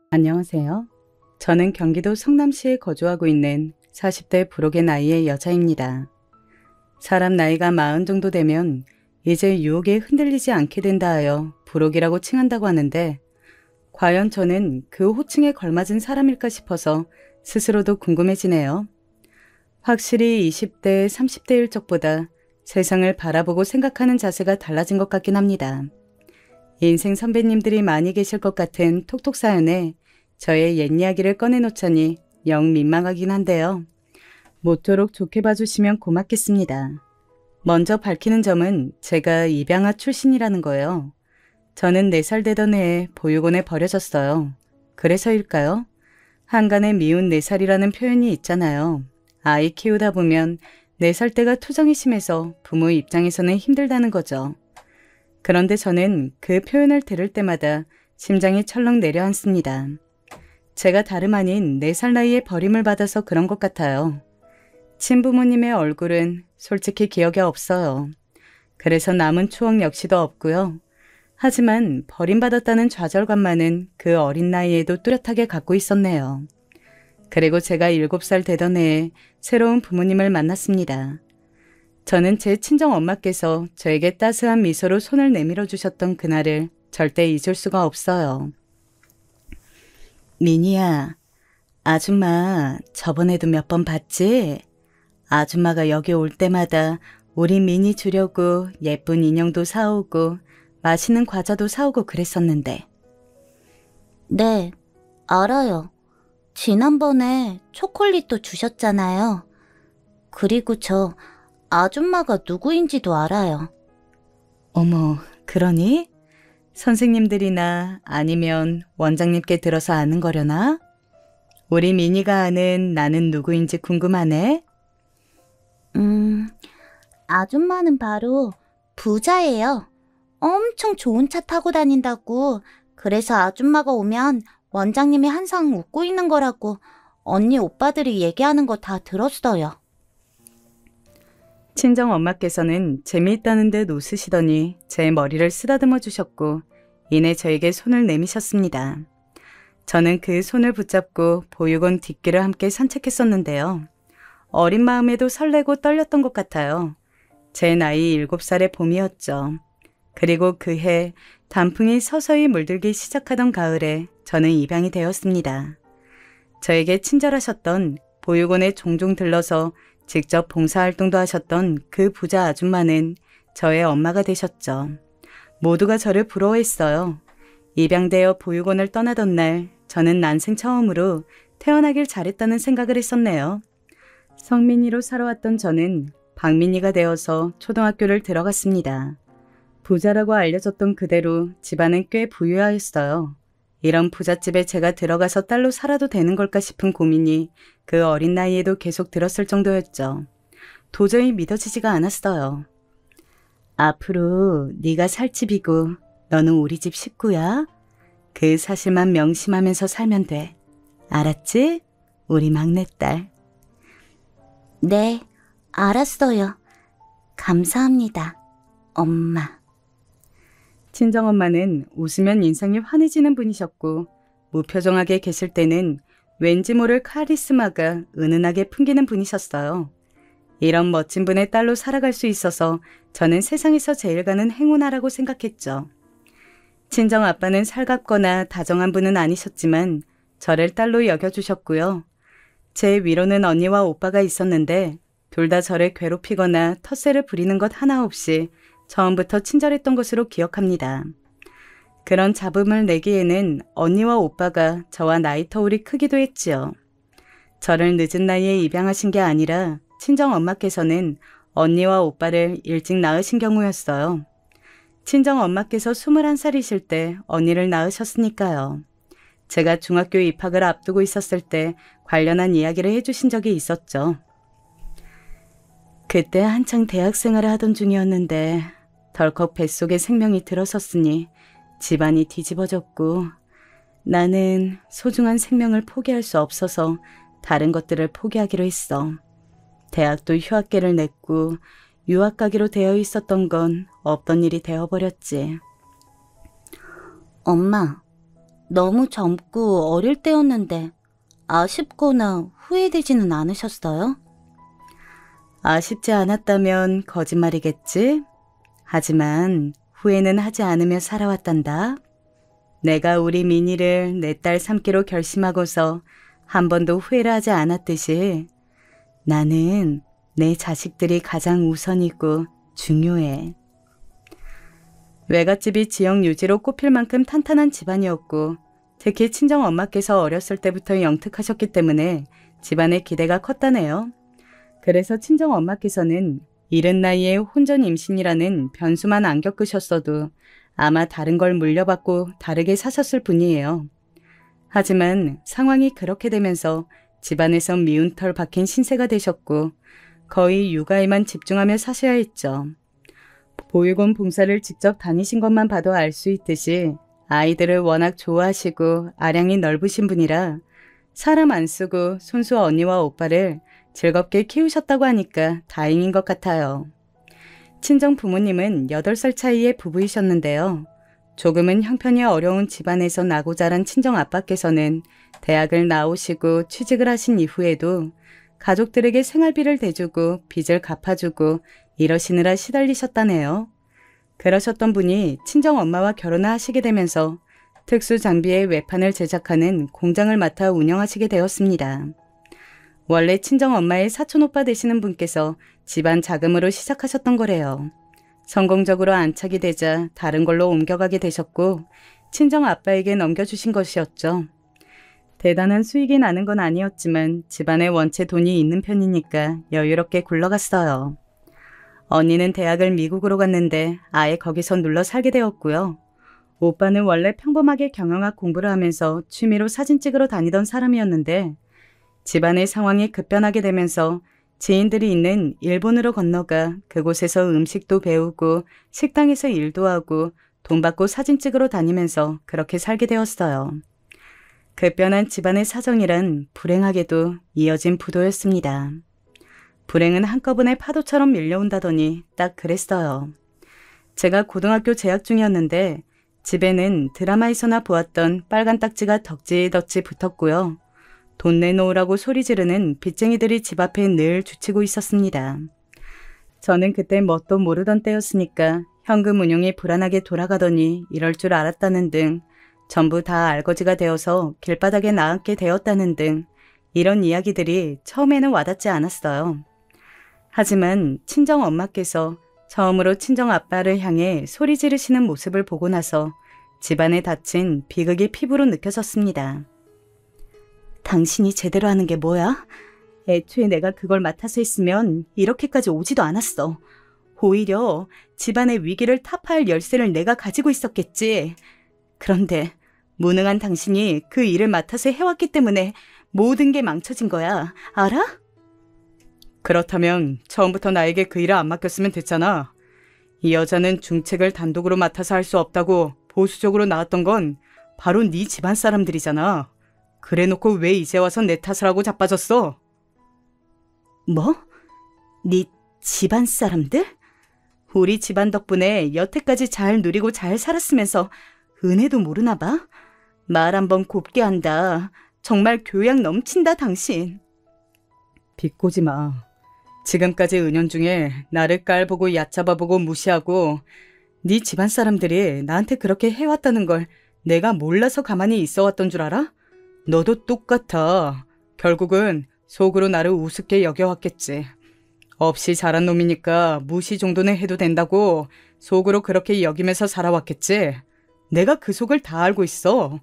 안녕하세요. 저는 경기도 성남시에 거주하고 있는 40대 부록의 나이의 여자입니다. 사람 나이가 40 정도 되면 이제 유혹에 흔들리지 않게 된다 하여 부록이라고 칭한다고 하는데 과연 저는 그 호칭에 걸맞은 사람일까 싶어서 스스로도 궁금해지네요. 확실히 20대, 30대일 적보다 세상을 바라보고 생각하는 자세가 달라진 것 같긴 합니다. 인생 선배님들이 많이 계실 것 같은 톡톡 사연에 저의 옛 이야기를 꺼내놓자니 영 민망하긴 한데요. 모쪼록 좋게 봐주시면 고맙겠습니다. 먼저 밝히는 점은 제가 입양아 출신이라는 거예요. 저는 4살 되던 해에 보육원에 버려졌어요. 그래서일까요? 한간에 미운 4살이라는 표현이 있잖아요. 아이 키우다 보면 4살 때가 투정이 심해서 부모 입장에서는 힘들다는 거죠. 그런데 저는 그 표현을 들을 때마다 심장이 철렁 내려앉습니다. 제가 다름 아닌 4살 나이에 버림을 받아서 그런 것 같아요. 친부모님의 얼굴은 솔직히 기억에 없어요. 그래서 남은 추억 역시도 없고요. 하지만 버림받았다는 좌절감만은 그 어린 나이에도 뚜렷하게 갖고 있었네요. 그리고 제가 7살 되던 해에 새로운 부모님을 만났습니다. 저는 제 친정 엄마께서 저에게 따스한 미소로 손을 내밀어 주셨던 그날을 절대 잊을 수가 없어요. 미니야, 아줌마 저번에도 몇 번 봤지? 아줌마가 여기 올 때마다 우리 미니 주려고 예쁜 인형도 사오고 맛있는 과자도 사오고 그랬었는데. 네, 알아요. 지난번에 초콜릿도 주셨잖아요. 그리고 저 아줌마가 누구인지도 알아요. 어머, 그러니? 선생님들이나 아니면 원장님께 들어서 아는 거려나? 우리 미니가 아는 나는 누구인지 궁금하네? 아줌마는 바로 부자예요. 엄청 좋은 차 타고 다닌다고. 그래서 아줌마가 오면 원장님이 항상 웃고 있는 거라고 언니 오빠들이 얘기하는 거 다 들었어요. 친정 엄마께서는 재미있다는 듯 웃으시더니 제 머리를 쓰다듬어 주셨고 이내 저에게 손을 내미셨습니다. 저는 그 손을 붙잡고 보육원 뒷길을 함께 산책했었는데요. 어린 마음에도 설레고 떨렸던 것 같아요. 제 나이 7살의 봄이었죠. 그리고 그해 단풍이 서서히 물들기 시작하던 가을에 저는 입양이 되었습니다. 저에게 친절하셨던 보육원에 종종 들러서 직접 봉사활동도 하셨던 그 부자 아줌마는 저의 엄마가 되셨죠. 모두가 저를 부러워했어요. 입양되어 보육원을 떠나던 날 저는 난생 처음으로 태어나길 잘했다는 생각을 했었네요. 성민이로 살아왔던 저는 박민이가 되어서 초등학교를 들어갔습니다. 부자라고 알려졌던 그대로 집안은 꽤 부유하였어요. 이런 부잣집에 제가 들어가서 딸로 살아도 되는 걸까 싶은 고민이 그 어린 나이에도 계속 들었을 정도였죠. 도저히 믿어지지가 않았어요. 앞으로 네가 살 집이고 너는 우리 집 식구야. 그 사실만 명심하면서 살면 돼. 알았지? 우리 막내딸. 네, 알았어요. 감사합니다, 엄마. 친정엄마는 웃으면 인상이 환해지는 분이셨고 무표정하게 계실 때는 왠지 모를 카리스마가 은은하게 풍기는 분이셨어요. 이런 멋진 분의 딸로 살아갈 수 있어서 저는 세상에서 제일 가는 행운아라고 생각했죠. 친정 아빠는 살갑거나 다정한 분은 아니셨지만 저를 딸로 여겨주셨고요. 제 위로는 언니와 오빠가 있었는데 둘 다 저를 괴롭히거나 텃세를 부리는 것 하나 없이 처음부터 친절했던 것으로 기억합니다. 그런 잡음을 내기에는 언니와 오빠가 저와 나이 터울이 크기도 했지요. 저를 늦은 나이에 입양하신 게 아니라 친정 엄마께서는 언니와 오빠를 일찍 낳으신 경우였어요. 친정 엄마께서 21살이실 때 언니를 낳으셨으니까요. 제가 중학교 입학을 앞두고 있었을 때 관련한 이야기를 해주신 적이 있었죠. 그때 한창 대학생활을 하던 중이었는데 덜컥 뱃속에 생명이 들어섰으니 집안이 뒤집어졌고 나는 소중한 생명을 포기할 수 없어서 다른 것들을 포기하기로 했어. 대학도 휴학계를 냈고 유학 가기로 되어 있었던 건 없던 일이 되어버렸지. 엄마, 너무 젊고 어릴 때였는데 아쉽거나 후회되지는 않으셨어요? 아쉽지 않았다면 거짓말이겠지? 하지만 후회는 하지 않으며 살아왔단다. 내가 우리 미니를 내 딸 삼기로 결심하고서 한 번도 후회를 하지 않았듯이 나는 내 자식들이 가장 우선이고 중요해. 외갓집이 지역 유지로 꼽힐 만큼 탄탄한 집안이었고 특히 친정 엄마께서 어렸을 때부터 영특하셨기 때문에 집안의 기대가 컸다네요. 그래서 친정 엄마께서는 이른 나이에 혼전 임신이라는 변수만 안 겪으셨어도 아마 다른 걸 물려받고 다르게 사셨을 뿐이에요. 하지만 상황이 그렇게 되면서 집안에서 미운 털 박힌 신세가 되셨고 거의 육아에만 집중하며 사셔야 했죠. 보육원 봉사를 직접 다니신 것만 봐도 알 수 있듯이 아이들을 워낙 좋아하시고 아량이 넓으신 분이라 사람 안 쓰고 손수 언니와 오빠를 즐겁게 키우셨다고 하니까 다행인 것 같아요. 친정 부모님은 8살 차이의 부부이셨는데요. 조금은 형편이 어려운 집안에서 나고 자란 친정 아빠께서는 대학을 나오시고 취직을 하신 이후에도 가족들에게 생활비를 대주고 빚을 갚아주고 이러시느라 시달리셨다네요. 그러셨던 분이 친정 엄마와 결혼을 하시게 되면서 특수 장비의 외판을 제작하는 공장을 맡아 운영하시게 되었습니다. 원래 친정 엄마의 사촌 오빠 되시는 분께서 집안 자금으로 시작하셨던 거래요. 성공적으로 안착이 되자 다른 걸로 옮겨가게 되셨고 친정 아빠에게 넘겨주신 것이었죠. 대단한 수익이 나는 건 아니었지만 집안에 원체 돈이 있는 편이니까 여유롭게 굴러갔어요. 언니는 대학을 미국으로 갔는데 아예 거기서 눌러 살게 되었고요. 오빠는 원래 평범하게 경영학 공부를 하면서 취미로 사진 찍으러 다니던 사람이었는데 집안의 상황이 급변하게 되면서 지인들이 있는 일본으로 건너가 그곳에서 음식도 배우고 식당에서 일도 하고 돈 받고 사진 찍으러 다니면서 그렇게 살게 되었어요. 급변한 집안의 사정이란 불행하게도 이어진 부도였습니다. 불행은 한꺼번에 파도처럼 밀려온다더니 딱 그랬어요. 제가 고등학교 재학 중이었는데 집에는 드라마에서나 보았던 빨간 딱지가 덕지덕지 붙었고요. 돈 내놓으라고 소리 지르는 빚쟁이들이 집 앞에 늘 주치고 있었습니다. 저는 그때 뭣도 모르던 때였으니까 현금 운용이 불안하게 돌아가더니 이럴 줄 알았다는 등 전부 다 알거지가 되어서 길바닥에 나앉게 되었다는 등 이런 이야기들이 처음에는 와닿지 않았어요. 하지만 친정 엄마께서 처음으로 친정 아빠를 향해 소리 지르시는 모습을 보고 나서 집안에 닫힌 비극이 피부로 느껴졌습니다. 당신이 제대로 하는 게 뭐야? 애초에 내가 그걸 맡아서 했으면 이렇게까지 오지도 않았어. 오히려 집안의 위기를 타파할 열쇠를 내가 가지고 있었겠지. 그런데 무능한 당신이 그 일을 맡아서 해왔기 때문에 모든 게 망쳐진 거야. 알아? 그렇다면 처음부터 나에게 그 일을 안 맡겼으면 됐잖아. 이 여자는 중책을 단독으로 맡아서 할 수 없다고 보수적으로 나왔던 건 바로 네 집안 사람들이잖아. 그래놓고 왜 이제 와서 내 탓을 하고 자빠졌어? 뭐? 네 집안 사람들? 우리 집안 덕분에 여태까지 잘 누리고 잘 살았으면서 은혜도 모르나 봐? 말 한번 곱게 한다. 정말 교양 넘친다 당신. 비꼬지 마. 지금까지 은연중에 나를 깔보고 얕잡아보고 무시하고 네 집안 사람들이 나한테 그렇게 해왔다는 걸 내가 몰라서 가만히 있어왔던 줄 알아? 너도 똑같아. 결국은 속으로 나를 우습게 여겨왔겠지. 없이 자란 놈이니까 무시 정도는 해도 된다고 속으로 그렇게 여기면서 살아왔겠지. 내가 그 속을 다 알고 있어.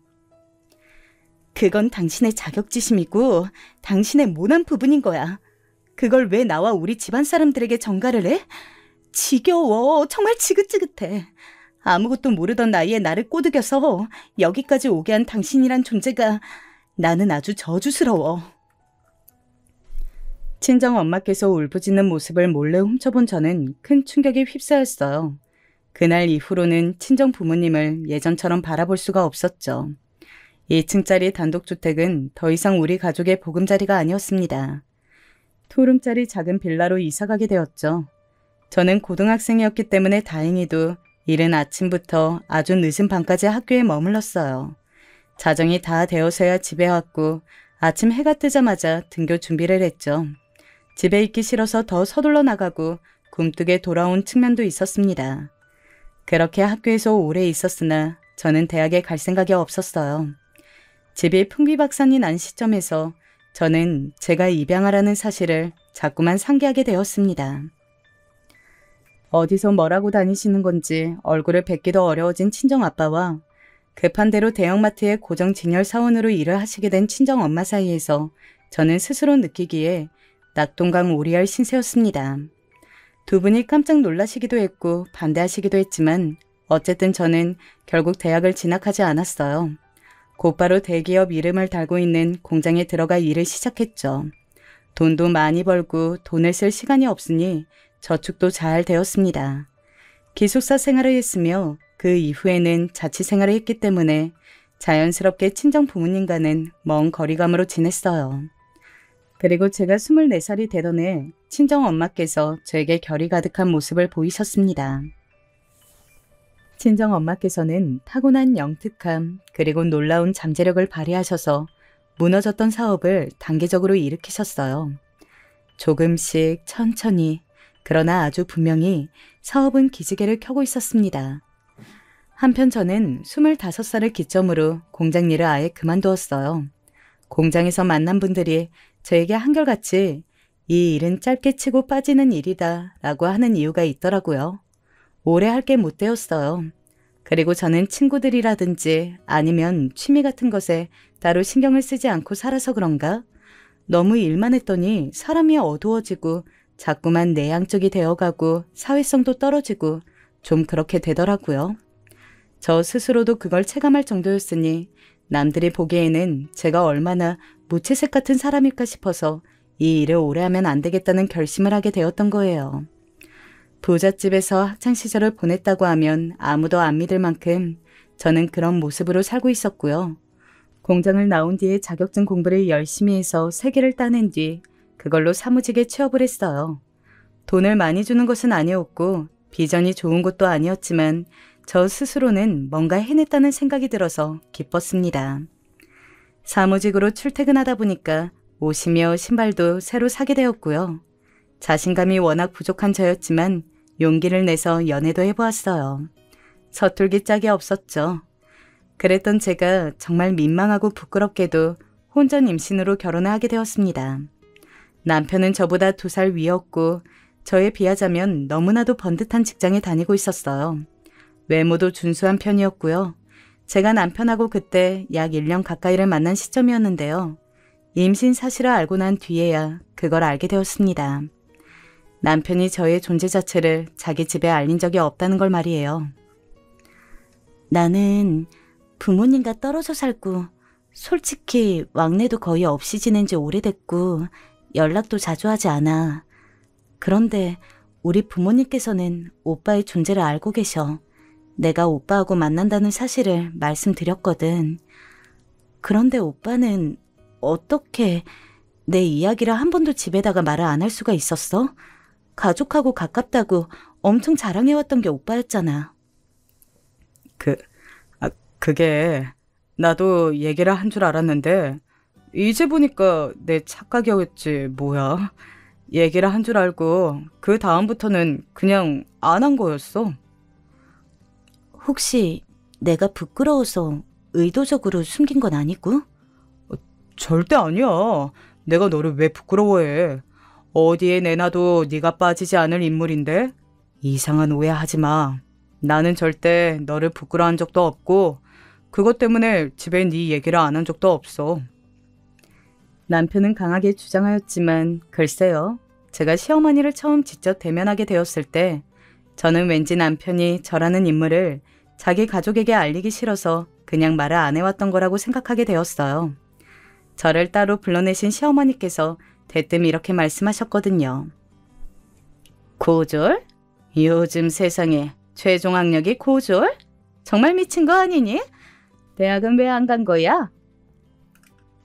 그건 당신의 자격지심이고 당신의 모난 부분인 거야. 그걸 왜 나와 우리 집안 사람들에게 전가를 해? 지겨워. 정말 지긋지긋해. 아무것도 모르던 나이에 나를 꼬드겨서 여기까지 오게 한 당신이란 존재가 나는 아주 저주스러워. 친정 엄마께서 울부짖는 모습을 몰래 훔쳐본 저는 큰 충격에 휩싸였어요. 그날 이후로는 친정 부모님을 예전처럼 바라볼 수가 없었죠. 2층짜리 단독주택은 더 이상 우리 가족의 보금자리가 아니었습니다. 투룸짜리 작은 빌라로 이사가게 되었죠. 저는 고등학생이었기 때문에 다행히도 이른 아침부터 아주 늦은 밤까지 학교에 머물렀어요. 자정이 다 되어서야 집에 왔고 아침 해가 뜨자마자 등교 준비를 했죠. 집에 있기 싫어서 더 서둘러 나가고 굼뜨게 돌아온 측면도 있었습니다. 그렇게 학교에서 오래 있었으나 저는 대학에 갈 생각이 없었어요. 집이 풍비박산이 난 시점에서 저는 제가 입양하라는 사실을 자꾸만 상기하게 되었습니다. 어디서 뭐라고 다니시는 건지 얼굴을 뵙기도 어려워진 친정아빠와 급한 대로 대형마트의 고정 직렬 사원으로 일을 하시게 된 친정엄마 사이에서 저는 스스로 느끼기에 낙동강 오리알 신세였습니다. 두 분이 깜짝 놀라시기도 했고 반대하시기도 했지만 어쨌든 저는 결국 대학을 진학하지 않았어요. 곧바로 대기업 이름을 달고 있는 공장에 들어가 일을 시작했죠. 돈도 많이 벌고 돈을 쓸 시간이 없으니 저축도 잘 되었습니다. 기숙사 생활을 했으며 그 이후에는 자취 생활을 했기 때문에 자연스럽게 친정 부모님과는 먼 거리감으로 지냈어요. 그리고 제가 24살이 되던 해 친정 엄마께서 저에게 결이 가득한 모습을 보이셨습니다. 친정 엄마께서는 타고난 영특함 그리고 놀라운 잠재력을 발휘하셔서 무너졌던 사업을 단계적으로 일으키셨어요. 조금씩 천천히 그러나 아주 분명히 사업은 기지개를 켜고 있었습니다. 한편 저는 25살을 기점으로 공장 일을 아예 그만두었어요. 공장에서 만난 분들이 저에게 한결같이 이 일은 짧게 치고 빠지는 일이다 라고 하는 이유가 있더라고요. 오래 할 게 못 되었어요. 그리고 저는 친구들이라든지 아니면 취미 같은 것에 따로 신경을 쓰지 않고 살아서 그런가? 너무 일만 했더니 사람이 어두워지고 자꾸만 내향적이 되어가고 사회성도 떨어지고 좀 그렇게 되더라고요. 저 스스로도 그걸 체감할 정도였으니 남들이 보기에는 제가 얼마나 무채색 같은 사람일까 싶어서 이 일을 오래 하면 안 되겠다는 결심을 하게 되었던 거예요. 부잣집에서 학창시절을 보냈다고 하면 아무도 안 믿을 만큼 저는 그런 모습으로 살고 있었고요. 공장을 나온 뒤에 자격증 공부를 열심히 해서 3개를 따낸 뒤 그걸로 사무직에 취업을 했어요. 돈을 많이 주는 것은 아니었고 비전이 좋은 것도 아니었지만 저 스스로는 뭔가 해냈다는 생각이 들어서 기뻤습니다. 사무직으로 출퇴근하다 보니까 옷이며 신발도 새로 사게 되었고요. 자신감이 워낙 부족한 저였지만 용기를 내서 연애도 해보았어요. 서툴기 짝이 없었죠. 그랬던 제가 정말 민망하고 부끄럽게도 혼전 임신으로 결혼을 하게 되었습니다. 남편은 저보다 2살 위였고 저에 비하자면 너무나도 번듯한 직장에 다니고 있었어요. 외모도 준수한 편이었고요. 제가 남편하고 그때 약 1년 가까이를 만난 시점이었는데요. 임신 사실을 알고 난 뒤에야 그걸 알게 되었습니다. 남편이 저의 존재 자체를 자기 집에 알린 적이 없다는 걸 말이에요. 나는 부모님과 떨어져 살고 솔직히 왕래도 거의 없이 지낸 지 오래됐고 연락도 자주 하지 않아. 그런데 우리 부모님께서는 오빠의 존재를 알고 계셔. 내가 오빠하고 만난다는 사실을 말씀드렸거든. 그런데 오빠는 어떻게 내 이야기를 한 번도 집에다가 말을 안 할 수가 있었어? 가족하고 가깝다고 엄청 자랑해왔던 게 오빠였잖아. 그게 나도 얘기를 한 줄 알았는데 이제 보니까 내 착각이었지 뭐야. 얘기를 한 줄 알고 그 다음부터는 그냥 안 한 거였어. 혹시 내가 부끄러워서 의도적으로 숨긴 건 아니고? 절대 아니야. 내가 너를 왜 부끄러워해. 어디에 내놔도 네가 빠지지 않을 인물인데? 이상한 오해하지 마. 나는 절대 너를 부끄러워한 적도 없고 그것 때문에 집에 네 얘기를 안 한 적도 없어. 남편은 강하게 주장하였지만 글쎄요. 제가 시어머니를 처음 직접 대면하게 되었을 때 저는 왠지 남편이 저라는 인물을 자기 가족에게 알리기 싫어서 그냥 말을 안 해왔던 거라고 생각하게 되었어요. 저를 따로 불러내신 시어머니께서 대뜸 이렇게 말씀하셨거든요. 고졸? 요즘 세상에 최종 학력이 고졸? 정말 미친 거 아니니? 대학은 왜 안 간 거야?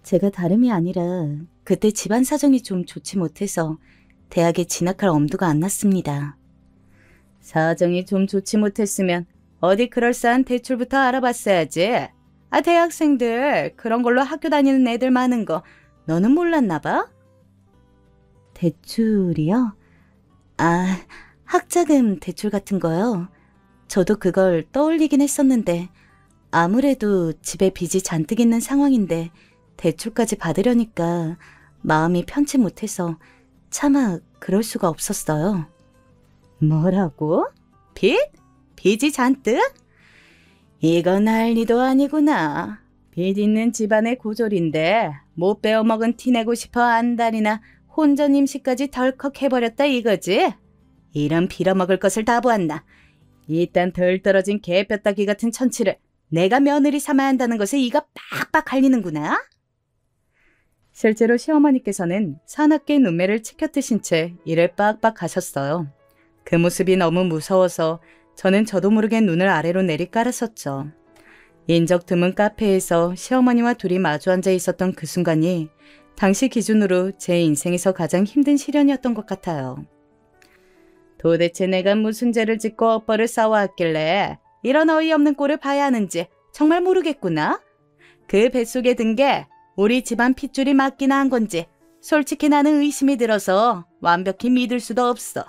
제가 다름이 아니라 그때 집안 사정이 좀 좋지 못해서 대학에 진학할 엄두가 안 났습니다. 사정이 좀 좋지 못했으면 어디 그럴싸한 대출부터 알아봤어야지. 대학생들 그런 걸로 학교 다니는 애들 많은 거 너는 몰랐나 봐? 대출이요? 학자금 대출 같은 거요? 저도 그걸 떠올리긴 했었는데 아무래도 집에 빚이 잔뜩 있는 상황인데 대출까지 받으려니까 마음이 편치 못해서 차마 그럴 수가 없었어요. 뭐라고? 빚? 빚이 잔뜩? 이건 난리도 아니구나. 빚 있는 집안의 고졸인데 못 배워먹은 티내고 싶어 안달이나 혼전 임시까지 덜컥 해버렸다 이거지? 이런 빌어먹을 것을 다 보았나. 이딴 덜 떨어진 개뼈다귀 같은 천치를 내가 며느리 삼아야 한다는 것에 이가 빡빡 갈리는구나. 실제로 시어머니께서는 사납게 눈매를 치켜뜨신 채 일을 빡빡 하셨어요. 그 모습이 너무 무서워서 저는 저도 모르게 눈을 아래로 내리깔았었죠. 인적 드문 카페에서 시어머니와 둘이 마주 앉아 있었던 그 순간이 당시 기준으로 제 인생에서 가장 힘든 시련이었던 것 같아요. 도대체 내가 무슨 죄를 짓고 엇벌을 쌓아왔길래 이런 어이없는 꼴을 봐야 하는지 정말 모르겠구나. 그 뱃속에 든 게 우리 집안 핏줄이 맞기나 한 건지 솔직히 나는 의심이 들어서 완벽히 믿을 수도 없어.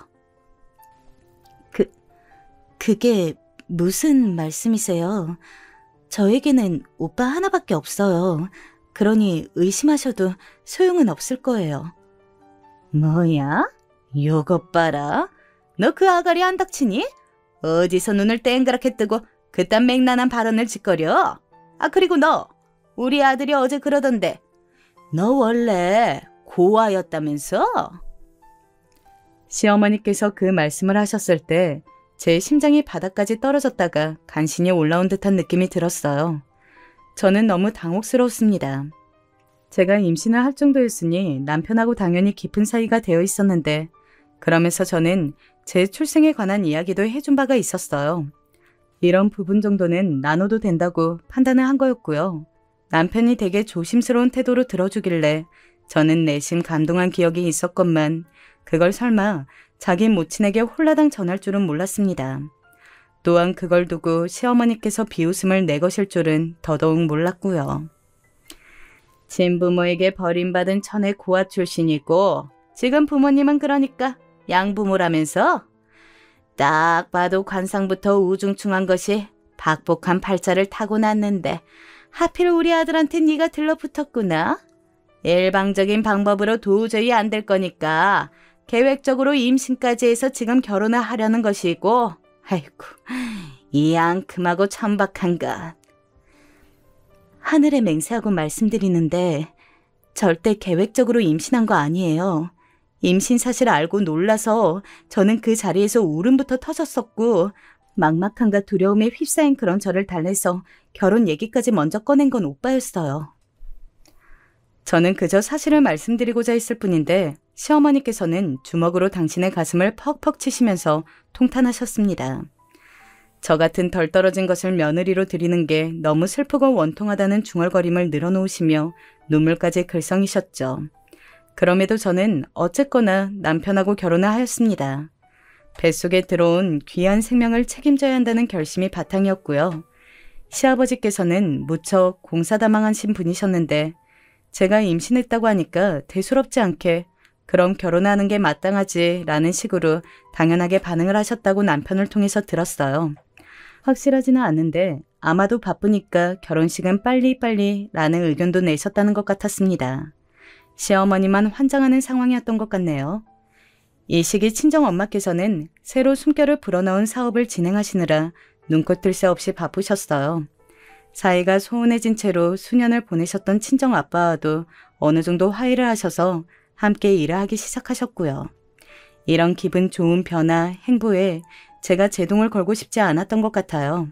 그게 무슨 말씀이세요? 저에게는 오빠 하나밖에 없어요. 그러니 의심하셔도 소용은 없을 거예요. 뭐야? 요것 봐라. 너 그 아가리 안 닥치니? 어디서 눈을 땡그랗게 뜨고 그딴 맹랑한 발언을 짓거려? 그리고 너, 우리 아들이 어제 그러던데 너 원래 고아였다면서? 시어머니께서 그 말씀을 하셨을 때 제 심장이 바닥까지 떨어졌다가 간신히 올라온 듯한 느낌이 들었어요. 저는 너무 당혹스러웠습니다. 제가 임신을 할 정도였으니 남편하고 당연히 깊은 사이가 되어 있었는데 그러면서 저는 제 출생에 관한 이야기도 해준 바가 있었어요. 이런 부분 정도는 나눠도 된다고 판단을 한 거였고요. 남편이 되게 조심스러운 태도로 들어주길래 저는 내심 감동한 기억이 있었건만 그걸 설마 자기 모친에게 홀라당 전할 줄은 몰랐습니다. 또한 그걸 두고 시어머니께서 비웃음을 내거실 줄은 더더욱 몰랐고요. 친부모에게 버림받은 천의 고아 출신이고 지금 부모님은 그러니까 양부모라면서? 딱 봐도 관상부터 우중충한 것이 박복한 팔자를 타고났는데 하필 우리 아들한테 네가 들러붙었구나. 일방적인 방법으로 도저히 안 될 거니까 계획적으로 임신까지 해서 지금 결혼을 하려는 것이고 아이고 이 앙큼하고 천박한 것. 하늘에 맹세하고 말씀드리는데 절대 계획적으로 임신한 거 아니에요. 임신 사실 알고 놀라서 저는 그 자리에서 울음부터 터졌었고 막막함과 두려움에 휩싸인 그런 저를 달래서 결혼 얘기까지 먼저 꺼낸 건 오빠였어요. 저는 그저 사실을 말씀드리고자 했을 뿐인데 시어머니께서는 주먹으로 당신의 가슴을 퍽퍽 치시면서 통탄하셨습니다. 저 같은 덜 떨어진 것을 며느리로 드리는 게 너무 슬프고 원통하다는 중얼거림을 늘어놓으시며 눈물까지 글썽이셨죠. 그럼에도 저는 어쨌거나 남편하고 결혼을 하였습니다. 뱃속에 들어온 귀한 생명을 책임져야 한다는 결심이 바탕이었고요. 시아버지께서는 무척 공사다망하신 분이셨는데 제가 임신했다고 하니까 대수롭지 않게 그럼 결혼하는 게 마땅하지 라는 식으로 당연하게 반응을 하셨다고 남편을 통해서 들었어요. 확실하지는 않은데 아마도 바쁘니까 결혼식은 빨리빨리 라는 의견도 내셨다는 것 같았습니다. 시어머니만 환장하는 상황이었던 것 같네요. 이 시기 친정엄마께서는 새로 숨결을 불어넣은 사업을 진행하시느라 눈코 뜰 새 없이 바쁘셨어요. 사이가 소원해진 채로 수년을 보내셨던 친정아빠와도 어느 정도 화해를 하셔서 함께 일을 하기 시작하셨고요. 이런 기분 좋은 변화, 행보에 제가 제동을 걸고 싶지 않았던 것 같아요.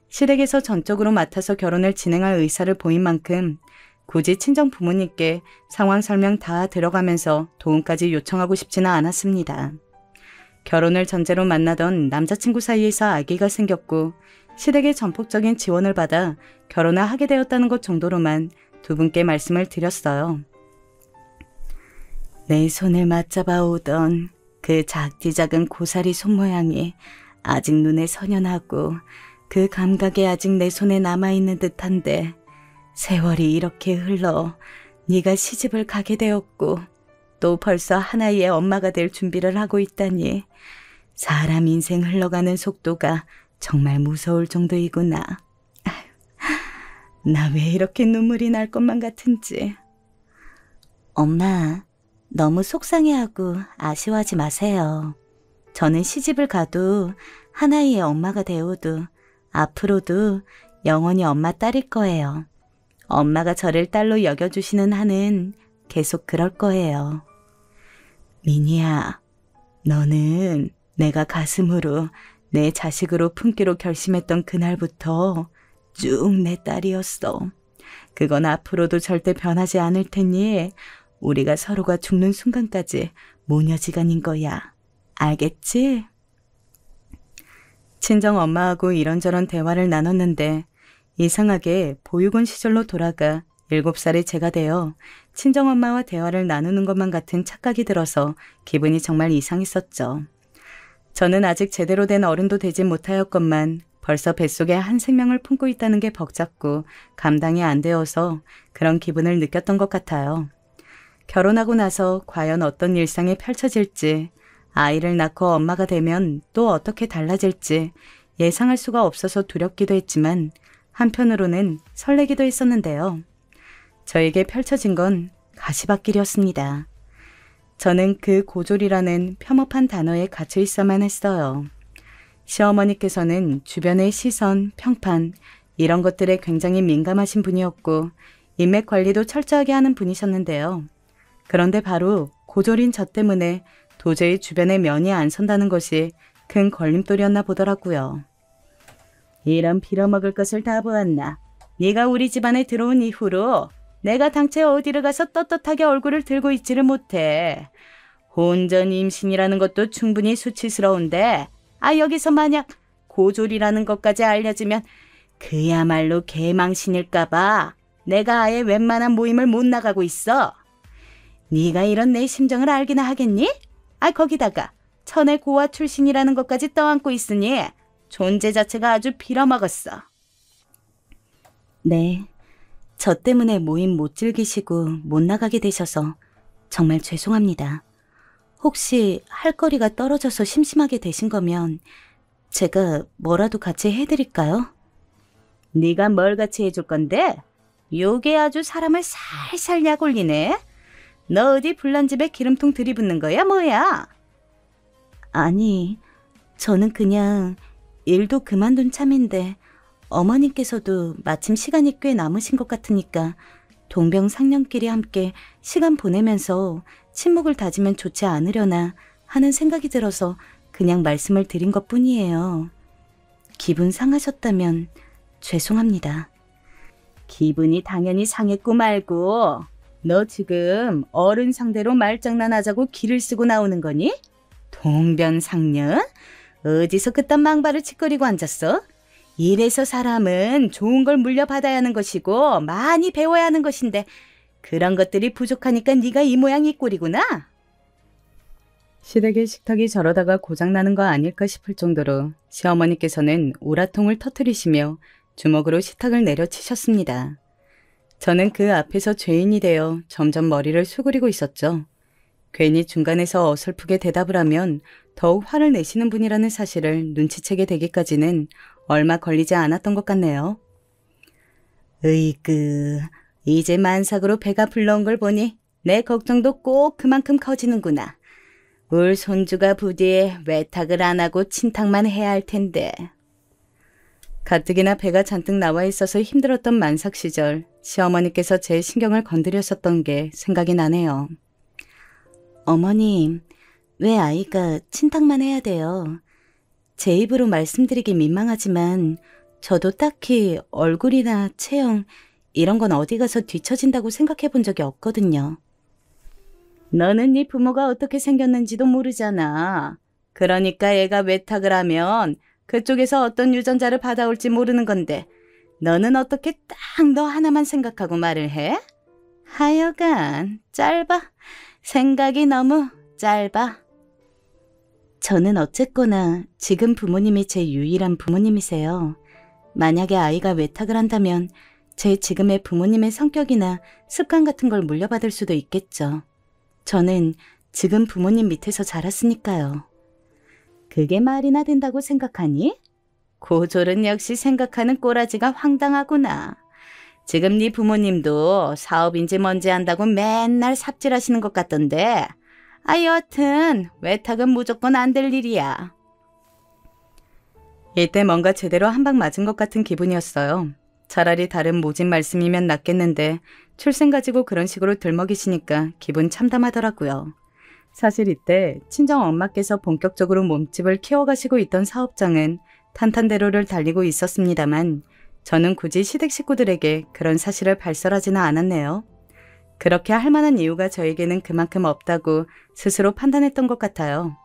시댁에서 전적으로 맡아서 결혼을 진행할 의사를 보인 만큼 굳이 친정 부모님께 상황 설명 다 들어가면서 도움까지 요청하고 싶지는 않았습니다. 결혼을 전제로 만나던 남자친구 사이에서 아기가 생겼고 시댁의 전폭적인 지원을 받아 결혼을 하게 되었다는 것 정도로만 두 분께 말씀을 드렸어요. 내 손을 맞잡아 오던 그 작디 작은 고사리 손 모양이 아직 눈에 선연하고 그 감각이 아직 내 손에 남아있는 듯한데 세월이 이렇게 흘러 네가 시집을 가게 되었고 또 벌써 하나의 엄마가 될 준비를 하고 있다니 사람 인생 흘러가는 속도가 정말 무서울 정도이구나. 나 왜 이렇게 눈물이 날 것만 같은지. 엄마, 너무 속상해하고 아쉬워하지 마세요. 저는 시집을 가도 하나의 엄마가 되어도 앞으로도 영원히 엄마 딸일 거예요. 엄마가 저를 딸로 여겨주시는 한은 계속 그럴 거예요. 미니야, 너는 내가 가슴으로 내 자식으로 품기로 결심했던 그날부터 쭉 내 딸이었어. 그건 앞으로도 절대 변하지 않을 테니 우리가 서로가 죽는 순간까지 모녀지간인 거야. 알겠지? 친정 엄마하고 이런저런 대화를 나눴는데 이상하게 보육원 시절로 돌아가 7살의 제가 되어 친정엄마와 대화를 나누는 것만 같은 착각이 들어서 기분이 정말 이상했었죠. 저는 아직 제대로 된 어른도 되지 못하였건만 벌써 뱃속에 한 생명을 품고 있다는 게 벅잡고 감당이 안 되어서 그런 기분을 느꼈던 것 같아요. 결혼하고 나서 과연 어떤 일상이 펼쳐질지, 아이를 낳고 엄마가 되면 또 어떻게 달라질지 예상할 수가 없어서 두렵기도 했지만 한편으로는 설레기도 했었는데요. 저에게 펼쳐진 건 가시밭길이었습니다. 저는 그 고졸이라는 폄업한 단어에 갇혀 있어만 했어요. 시어머니께서는 주변의 시선, 평판 이런 것들에 굉장히 민감하신 분이었고 인맥 관리도 철저하게 하는 분이셨는데요. 그런데 바로 고졸인 저 때문에 도저히 주변에 면이 안 선다는 것이 큰 걸림돌이었나 보더라고요. 이런 빌어먹을 것을 다 보았나. 네가 우리 집안에 들어온 이후로 내가 당최 어디를 가서 떳떳하게 얼굴을 들고 있지를 못해. 혼전 임신이라는 것도 충분히 수치스러운데 여기서 만약 고졸이라는 것까지 알려지면 그야말로 개망신일까봐 내가 아예 웬만한 모임을 못 나가고 있어. 네가 이런 내 심정을 알기나 하겠니? 거기다가 천의 고아 출신이라는 것까지 떠안고 있으니 존재 자체가 아주 빌어먹었어. 네, 저 때문에 모임 못 즐기시고 못 나가게 되셔서 정말 죄송합니다. 혹시 할 거리가 떨어져서 심심하게 되신 거면 제가 뭐라도 같이 해드릴까요? 네가 뭘 같이 해줄 건데? 요게 아주 사람을 살살 약올리네. 너 어디 불난 집에 기름통 들이붓는 거야 뭐야? 아니, 저는 그냥 일도 그만둔 참인데 어머님께서도 마침 시간이 꽤 남으신 것 같으니까 동병상련끼리 함께 시간 보내면서 친목을 다지면 좋지 않으려나 하는 생각이 들어서 그냥 말씀을 드린 것뿐이에요. 기분 상하셨다면 죄송합니다. 기분이 당연히 상했고 말고 너 지금 어른 상대로 말장난하자고 기를 쓰고 나오는 거니? 동변상련? 어디서 그딴 망발을 짓거리고 앉았어? 이래서 사람은 좋은 걸 물려받아야 하는 것이고 많이 배워야 하는 것인데 그런 것들이 부족하니까 네가 이 모양 이 꼴이구나. 시댁의 식탁이 저러다가 고장나는 거 아닐까 싶을 정도로 시어머니께서는 오라통을 터뜨리시며 주먹으로 식탁을 내려치셨습니다. 저는 그 앞에서 죄인이 되어 점점 머리를 수그리고 있었죠. 괜히 중간에서 어설프게 대답을 하면 더욱 화를 내시는 분이라는 사실을 눈치채게 되기까지는 얼마 걸리지 않았던 것 같네요. 으이그, 이제 만삭으로 배가 불러온 걸 보니 내 걱정도 꼭 그만큼 커지는구나. 울 손주가 부디 외탁을 안 하고 친탁만 해야 할 텐데. 가뜩이나 배가 잔뜩 나와 있어서 힘들었던 만삭 시절 시어머니께서 제 신경을 건드렸었던 게 생각이 나네요. 어머님, 왜 아이가 친탁만 해야 돼요? 제 입으로 말씀드리기 민망하지만 저도 딱히 얼굴이나 체형 이런 건 어디 가서 뒤처진다고 생각해 본 적이 없거든요. 너는 네 부모가 어떻게 생겼는지도 모르잖아. 그러니까 애가 외탁을 하면 그쪽에서 어떤 유전자를 받아올지 모르는 건데 너는 어떻게 딱 너 하나만 생각하고 말을 해? 하여간 짧아. 생각이 너무 짧아. 저는 어쨌거나 지금 부모님이 제 유일한 부모님이세요. 만약에 아이가 외탁을 한다면 제 지금의 부모님의 성격이나 습관 같은 걸 물려받을 수도 있겠죠. 저는 지금 부모님 밑에서 자랐으니까요. 그게 말이나 된다고 생각하니? 고졸은 역시 생각하는 꼬라지가 황당하구나. 지금 네 부모님도 사업인지 뭔지 한다고 맨날 삽질하시는 것 같던데. 여하튼 외탁은 무조건 안 될 일이야. 이때 뭔가 제대로 한 방 맞은 것 같은 기분이었어요. 차라리 다른 모진 말씀이면 낫겠는데 출생 가지고 그런 식으로 들먹이시니까 기분 참담하더라고요. 사실 이때 친정 엄마께서 본격적으로 몸집을 키워가시고 있던 사업장은 탄탄대로를 달리고 있었습니다만 저는 굳이 시댁 식구들에게 그런 사실을 발설하지는 않았네요. 그렇게 할 만한 이유가 저에게는 그만큼 없다고 스스로 판단했던 것 같아요.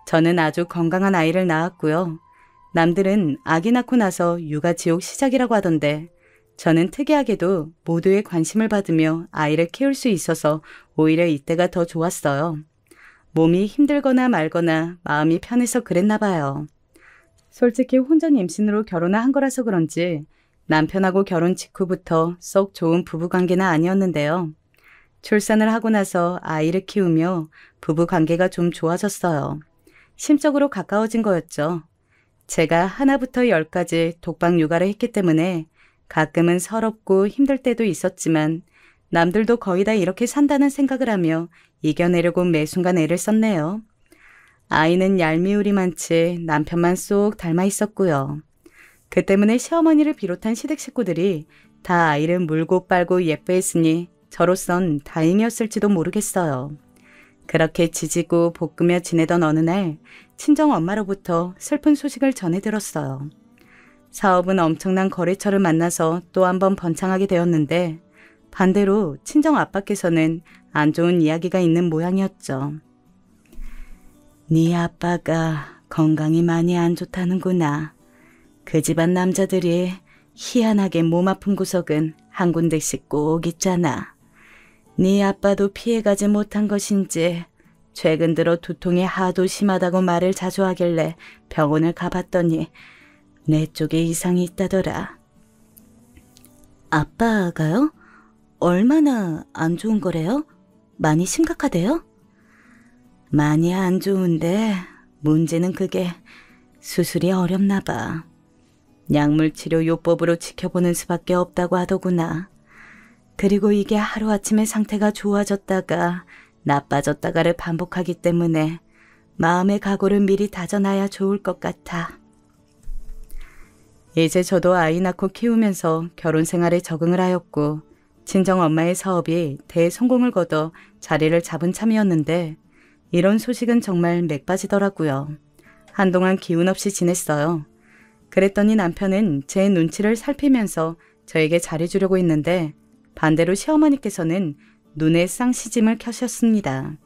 저는 아주 건강한 아이를 낳았고요. 남들은 아기 낳고 나서 육아 지옥 시작이라고 하던데 저는 특이하게도 모두의 관심을 받으며 아이를 키울 수 있어서 오히려 이때가 더 좋았어요. 몸이 힘들거나 말거나 마음이 편해서 그랬나 봐요. 솔직히 혼전 임신으로 결혼을 한 거라서 그런지 남편하고 결혼 직후부터 썩 좋은 부부관계는 아니었는데요. 출산을 하고 나서 아이를 키우며 부부관계가 좀 좋아졌어요. 심적으로 가까워진 거였죠. 제가 하나부터 열까지 독박 육아를 했기 때문에 가끔은 서럽고 힘들 때도 있었지만 남들도 거의 다 이렇게 산다는 생각을 하며 이겨내려고 매 순간 애를 썼네요. 아이는 얄미울이 많지 남편만 쏙 닮아 있었고요. 그 때문에 시어머니를 비롯한 시댁 식구들이 다 아이를 물고 빨고 예뻐했으니 저로선 다행이었을지도 모르겠어요. 그렇게 지지고 볶으며 지내던 어느 날 친정 엄마로부터 슬픈 소식을 전해 들었어요. 사업은 엄청난 거래처를 만나서 또 한 번 번창하게 되었는데 반대로 친정 아빠께서는 안 좋은 이야기가 있는 모양이었죠. 네 아빠가 건강이 많이 안 좋다는구나. 그 집안 남자들이 희한하게 몸 아픈 구석은 한 군데씩 꼭 있잖아. 네 아빠도 피해가지 못한 것인지 최근 들어 두통이 하도 심하다고 말을 자주 하길래 병원을 가봤더니 내 쪽에 이상이 있다더라. 아빠가요? 얼마나 안 좋은 거래요? 많이 심각하대요? 많이 안 좋은데 문제는 그게 수술이 어렵나 봐. 약물치료 요법으로 지켜보는 수밖에 없다고 하더구나. 그리고 이게 하루아침에 상태가 좋아졌다가 나빠졌다가를 반복하기 때문에 마음의 각오를 미리 다져놔야 좋을 것 같아. 이제 저도 아이 낳고 키우면서 결혼 생활에 적응을 하였고 친정엄마의 사업이 대성공을 거둬 자리를 잡은 참이었는데 이런 소식은 정말 맥 빠지더라고요. 한동안 기운 없이 지냈어요. 그랬더니 남편은 제 눈치를 살피면서 저에게 잘해주려고 했는데 반대로 시어머니께서는 눈에 쌍시짐을 켜셨습니다.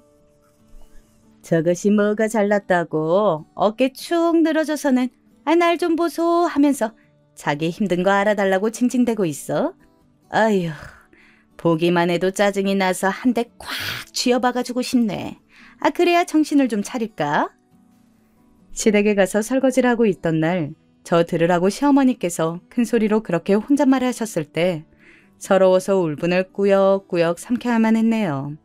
저것이 뭐가 잘났다고 어깨 축 늘어져서는 날 좀 보소 하면서 자기 힘든 거 알아달라고 징징대고 있어. 아휴, 보기만 해도 짜증이 나서 한 대 콱 쥐어박아주고 싶네. 그래야 정신을 좀 차릴까? 시댁에 가서 설거지를 하고 있던 날 저 들으라고 시어머니께서 큰 소리로 그렇게 혼잣말을 하셨을 때 서러워서 울분을 꾸역꾸역 삼켜야만 했네요.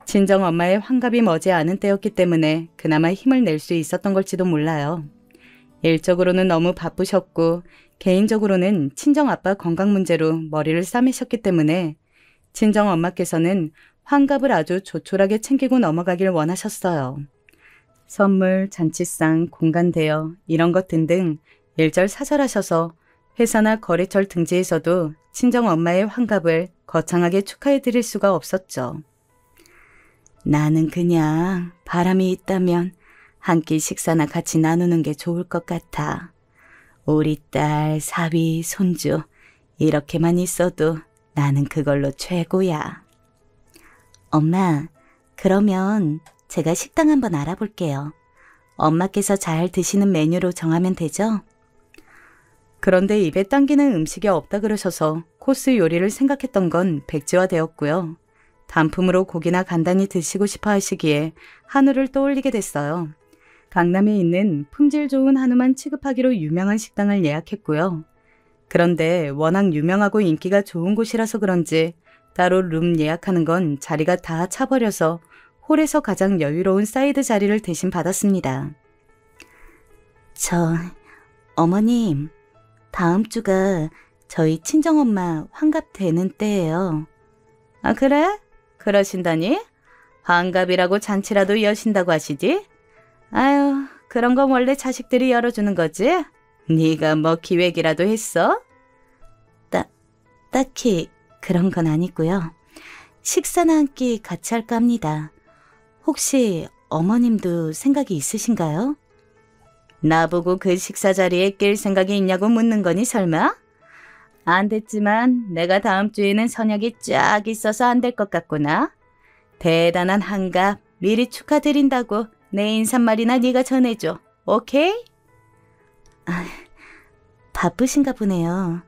친정 엄마의 환갑이 머지 않은 때였기 때문에 그나마 힘을 낼 수 있었던 걸지도 몰라요. 일적으로는 너무 바쁘셨고 개인적으로는 친정 아빠 건강 문제로 머리를 싸매셨기 때문에 친정 엄마께서는 환갑을 아주 조촐하게 챙기고 넘어가길 원하셨어요. 선물, 잔치상, 공간 대여 이런 것 등등 일절사절하셔서 회사나 거래처 등지에서도 친정엄마의 환갑을 거창하게 축하해 드릴 수가 없었죠. 나는 그냥 바람이 있다면 한 끼 식사나 같이 나누는 게 좋을 것 같아. 우리 딸, 사위, 손주 이렇게만 있어도 나는 그걸로 최고야. 엄마, 그러면 제가 식당 한번 알아볼게요. 엄마께서 잘 드시는 메뉴로 정하면 되죠? 그런데 입에 당기는 음식이 없다 그러셔서 코스 요리를 생각했던 건 백지화되었고요. 단품으로 고기나 간단히 드시고 싶어 하시기에 한우를 떠올리게 됐어요. 강남에 있는 품질 좋은 한우만 취급하기로 유명한 식당을 예약했고요. 그런데 워낙 유명하고 인기가 좋은 곳이라서 그런지 따로 룸 예약하는 건 자리가 다 차버려서 홀에서 가장 여유로운 사이드 자리를 대신 받았습니다. 어머님, 다음 주가 저희 친정엄마 환갑 되는 때예요. 아, 그래? 그러신다니? 환갑이라고 잔치라도 여신다고 하시지? 아유, 그런 건 원래 자식들이 열어주는 거지? 네가 뭐 기획이라도 했어? 딱히 그런 건 아니고요. 식사나 한 끼 같이 할까 합니다. 혹시 어머님도 생각이 있으신가요? 나보고 그 식사 자리에 낄 생각이 있냐고 묻는 거니 설마? 안 됐지만 내가 다음 주에는 선약이 쫙 있어서 안 될 것 같구나. 대단한 한갑 미리 축하드린다고 내 인사말이나 네가 전해줘. 오케이? 아, 바쁘신가 보네요.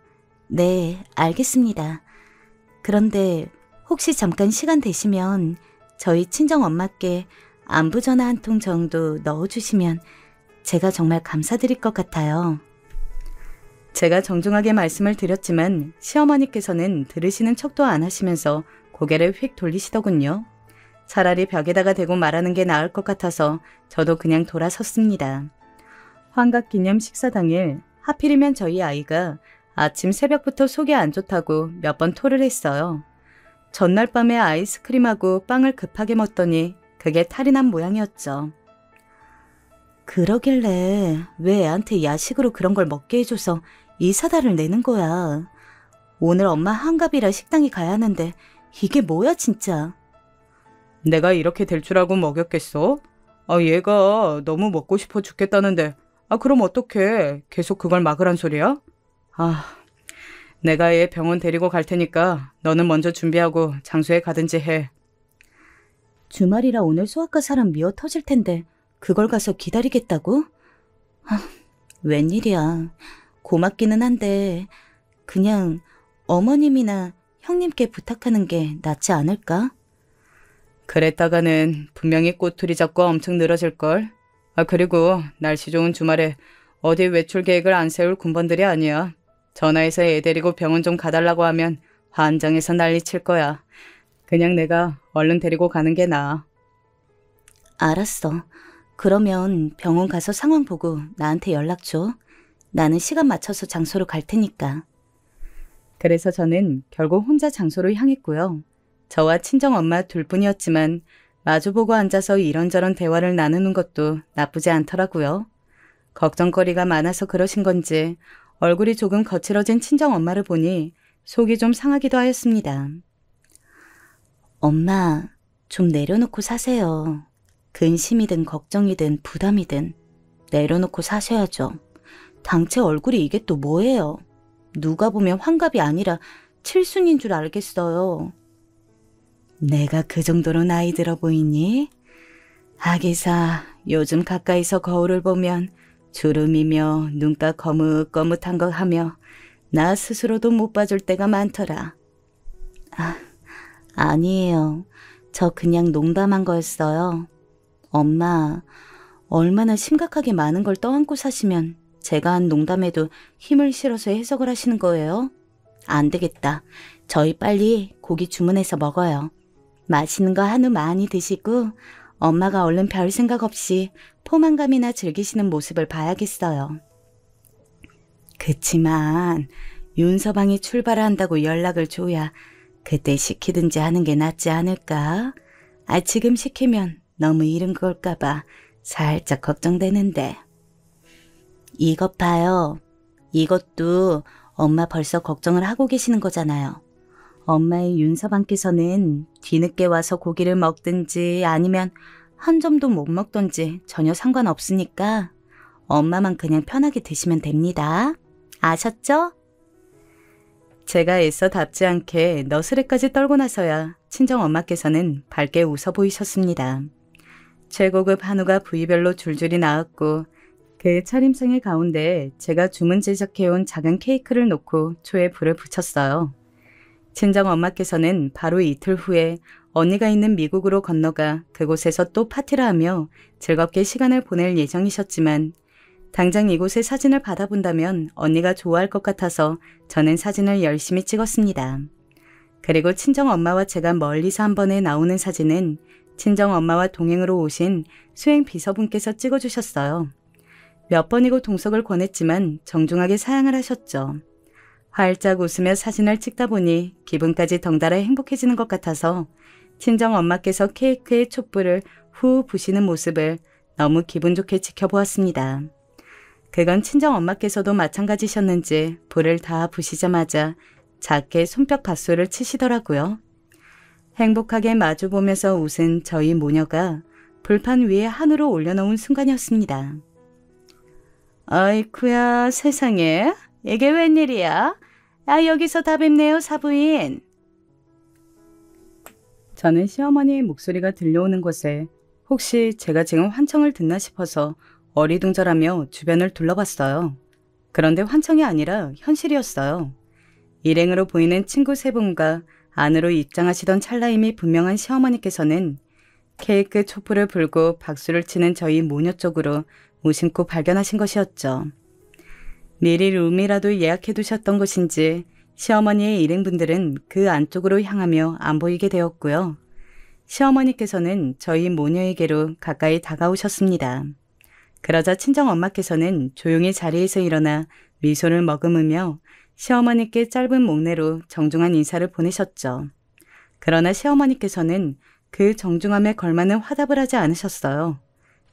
네, 알겠습니다. 그런데 혹시 잠깐 시간 되시면 저희 친정엄마께 안부 전화 한 통 정도 넣어주시면 제가 정말 감사드릴 것 같아요. 제가 정중하게 말씀을 드렸지만 시어머니께서는 들으시는 척도 안 하시면서 고개를 휙 돌리시더군요. 차라리 벽에다가 대고 말하는 게 나을 것 같아서 저도 그냥 돌아섰습니다. 환갑 기념 식사 당일 하필이면 저희 아이가 아침 새벽부터 속이 안 좋다고 몇 번 토를 했어요. 전날 밤에 아이스크림하고 빵을 급하게 먹더니 그게 탈이 난 모양이었죠. 그러길래 왜 애한테 야식으로 그런 걸 먹게 해줘서 이 사달을 내는 거야. 오늘 엄마 환갑이라 식당에 가야 하는데 이게 뭐야 진짜. 내가 이렇게 될 줄 알고 먹였겠어? 얘가 너무 먹고 싶어 죽겠다는데 그럼 어떡해. 계속 그걸 막으란 소리야? 내가 얘 병원 데리고 갈 테니까 너는 먼저 준비하고 장소에 가든지 해. 주말이라 오늘 소아과 사람 미어 터질 텐데 그걸 가서 기다리겠다고? 웬일이야. 고맙기는 한데 그냥 어머님이나 형님께 부탁하는 게 낫지 않을까? 그랬다가는 분명히 꼬투리 잡고 엄청 늘어질걸. 그리고 날씨 좋은 주말에 어디 외출 계획을 안 세울 군번들이 아니야. 전화해서 애 데리고 병원 좀 가달라고 하면 환장해서 난리 칠 거야. 그냥 내가 얼른 데리고 가는 게 나아. 알았어. 그러면 병원 가서 상황 보고 나한테 연락 줘. 나는 시간 맞춰서 장소로 갈 테니까. 그래서 저는 결국 혼자 장소로 향했고요. 저와 친정엄마 둘뿐이었지만 마주보고 앉아서 이런저런 대화를 나누는 것도 나쁘지 않더라고요. 걱정거리가 많아서 그러신 건지 얼굴이 조금 거칠어진 친정엄마를 보니 속이 좀 상하기도 하였습니다. 엄마, 좀 내려놓고 사세요. 근심이든 걱정이든 부담이든 내려놓고 사셔야죠. 당체 얼굴이 이게 또 뭐예요? 누가 보면 환갑이 아니라 칠순인 줄 알겠어요. 내가 그 정도로 나이 들어 보이니? 하기사 요즘 가까이서 거울을 보면 주름이며 눈가 거뭇거뭇한 거 하며 나 스스로도 못 봐줄 때가 많더라. 아니에요. 저 그냥 농담한 거였어요. 엄마, 얼마나 심각하게 많은 걸 떠안고 사시면 제가 한 농담에도 힘을 실어서 해석을 하시는 거예요? 안 되겠다. 저희 빨리 고기 주문해서 먹어요. 맛있는 거 한우 많이 드시고 엄마가 얼른 별 생각 없이 포만감이나 즐기시는 모습을 봐야겠어요. 그치만 윤서방이 출발을 한다고 연락을 줘야 그때 시키든지 하는 게 낫지 않을까? 지금 시키면 너무 이른 걸까 봐 살짝 걱정되는데. 이것 봐요. 이것도 엄마 벌써 걱정을 하고 계시는 거잖아요. 엄마의 윤서방께서는 뒤늦게 와서 고기를 먹든지 아니면 한 점도 못 먹던지 전혀 상관없으니까 엄마만 그냥 편하게 드시면 됩니다. 아셨죠? 제가 애써 답지 않게 너스레까지 떨고 나서야 친정엄마께서는 밝게 웃어 보이셨습니다. 최고급 한우가 부위별로 줄줄이 나왔고 그 차림상의 가운데 제가 주문 제작해온 작은 케이크를 놓고 초에 불을 붙였어요. 친정엄마께서는 바로 이틀 후에 언니가 있는 미국으로 건너가 그곳에서 또 파티를 하며 즐겁게 시간을 보낼 예정이셨지만 당장 이곳의 사진을 받아본다면 언니가 좋아할 것 같아서 저는 사진을 열심히 찍었습니다. 그리고 친정엄마와 제가 멀리서 한 번에 나오는 사진은 친정엄마와 동행으로 오신 수행 비서분께서 찍어주셨어요. 몇 번이고 동석을 권했지만 정중하게 사양을 하셨죠. 활짝 웃으며 사진을 찍다 보니 기분까지 덩달아 행복해지는 것 같아서 친정엄마께서 케이크에 촛불을 후 부시는 모습을 너무 기분 좋게 지켜보았습니다. 그건 친정엄마께서도 마찬가지셨는지 불을 다 부시자마자 작게 손뼉 밧소를 치시더라고요. 행복하게 마주보면서 웃은 저희 모녀가 불판 위에 한우를 올려놓은 순간이었습니다. 아이쿠야 세상에 이게 웬일이야? 아 여기서 다 뵙네요 사부인. 저는 시어머니의 목소리가 들려오는 곳에 혹시 제가 지금 환청을 듣나 싶어서 어리둥절하며 주변을 둘러봤어요. 그런데 환청이 아니라 현실이었어요. 일행으로 보이는 친구 세 분과 안으로 입장하시던 찰나임이 분명한 시어머니께서는 케이크 촛불을 불고 박수를 치는 저희 모녀 쪽으로 무심코 발견하신 것이었죠. 미리 룸이라도 예약해 두셨던 것인지 시어머니의 일행분들은 그 안쪽으로 향하며 안 보이게 되었고요. 시어머니께서는 저희 모녀에게로 가까이 다가오셨습니다. 그러자 친정엄마께서는 조용히 자리에서 일어나 미소를 머금으며 시어머니께 짧은 목례로 정중한 인사를 보내셨죠. 그러나 시어머니께서는 그 정중함에 걸맞는 화답을 하지 않으셨어요.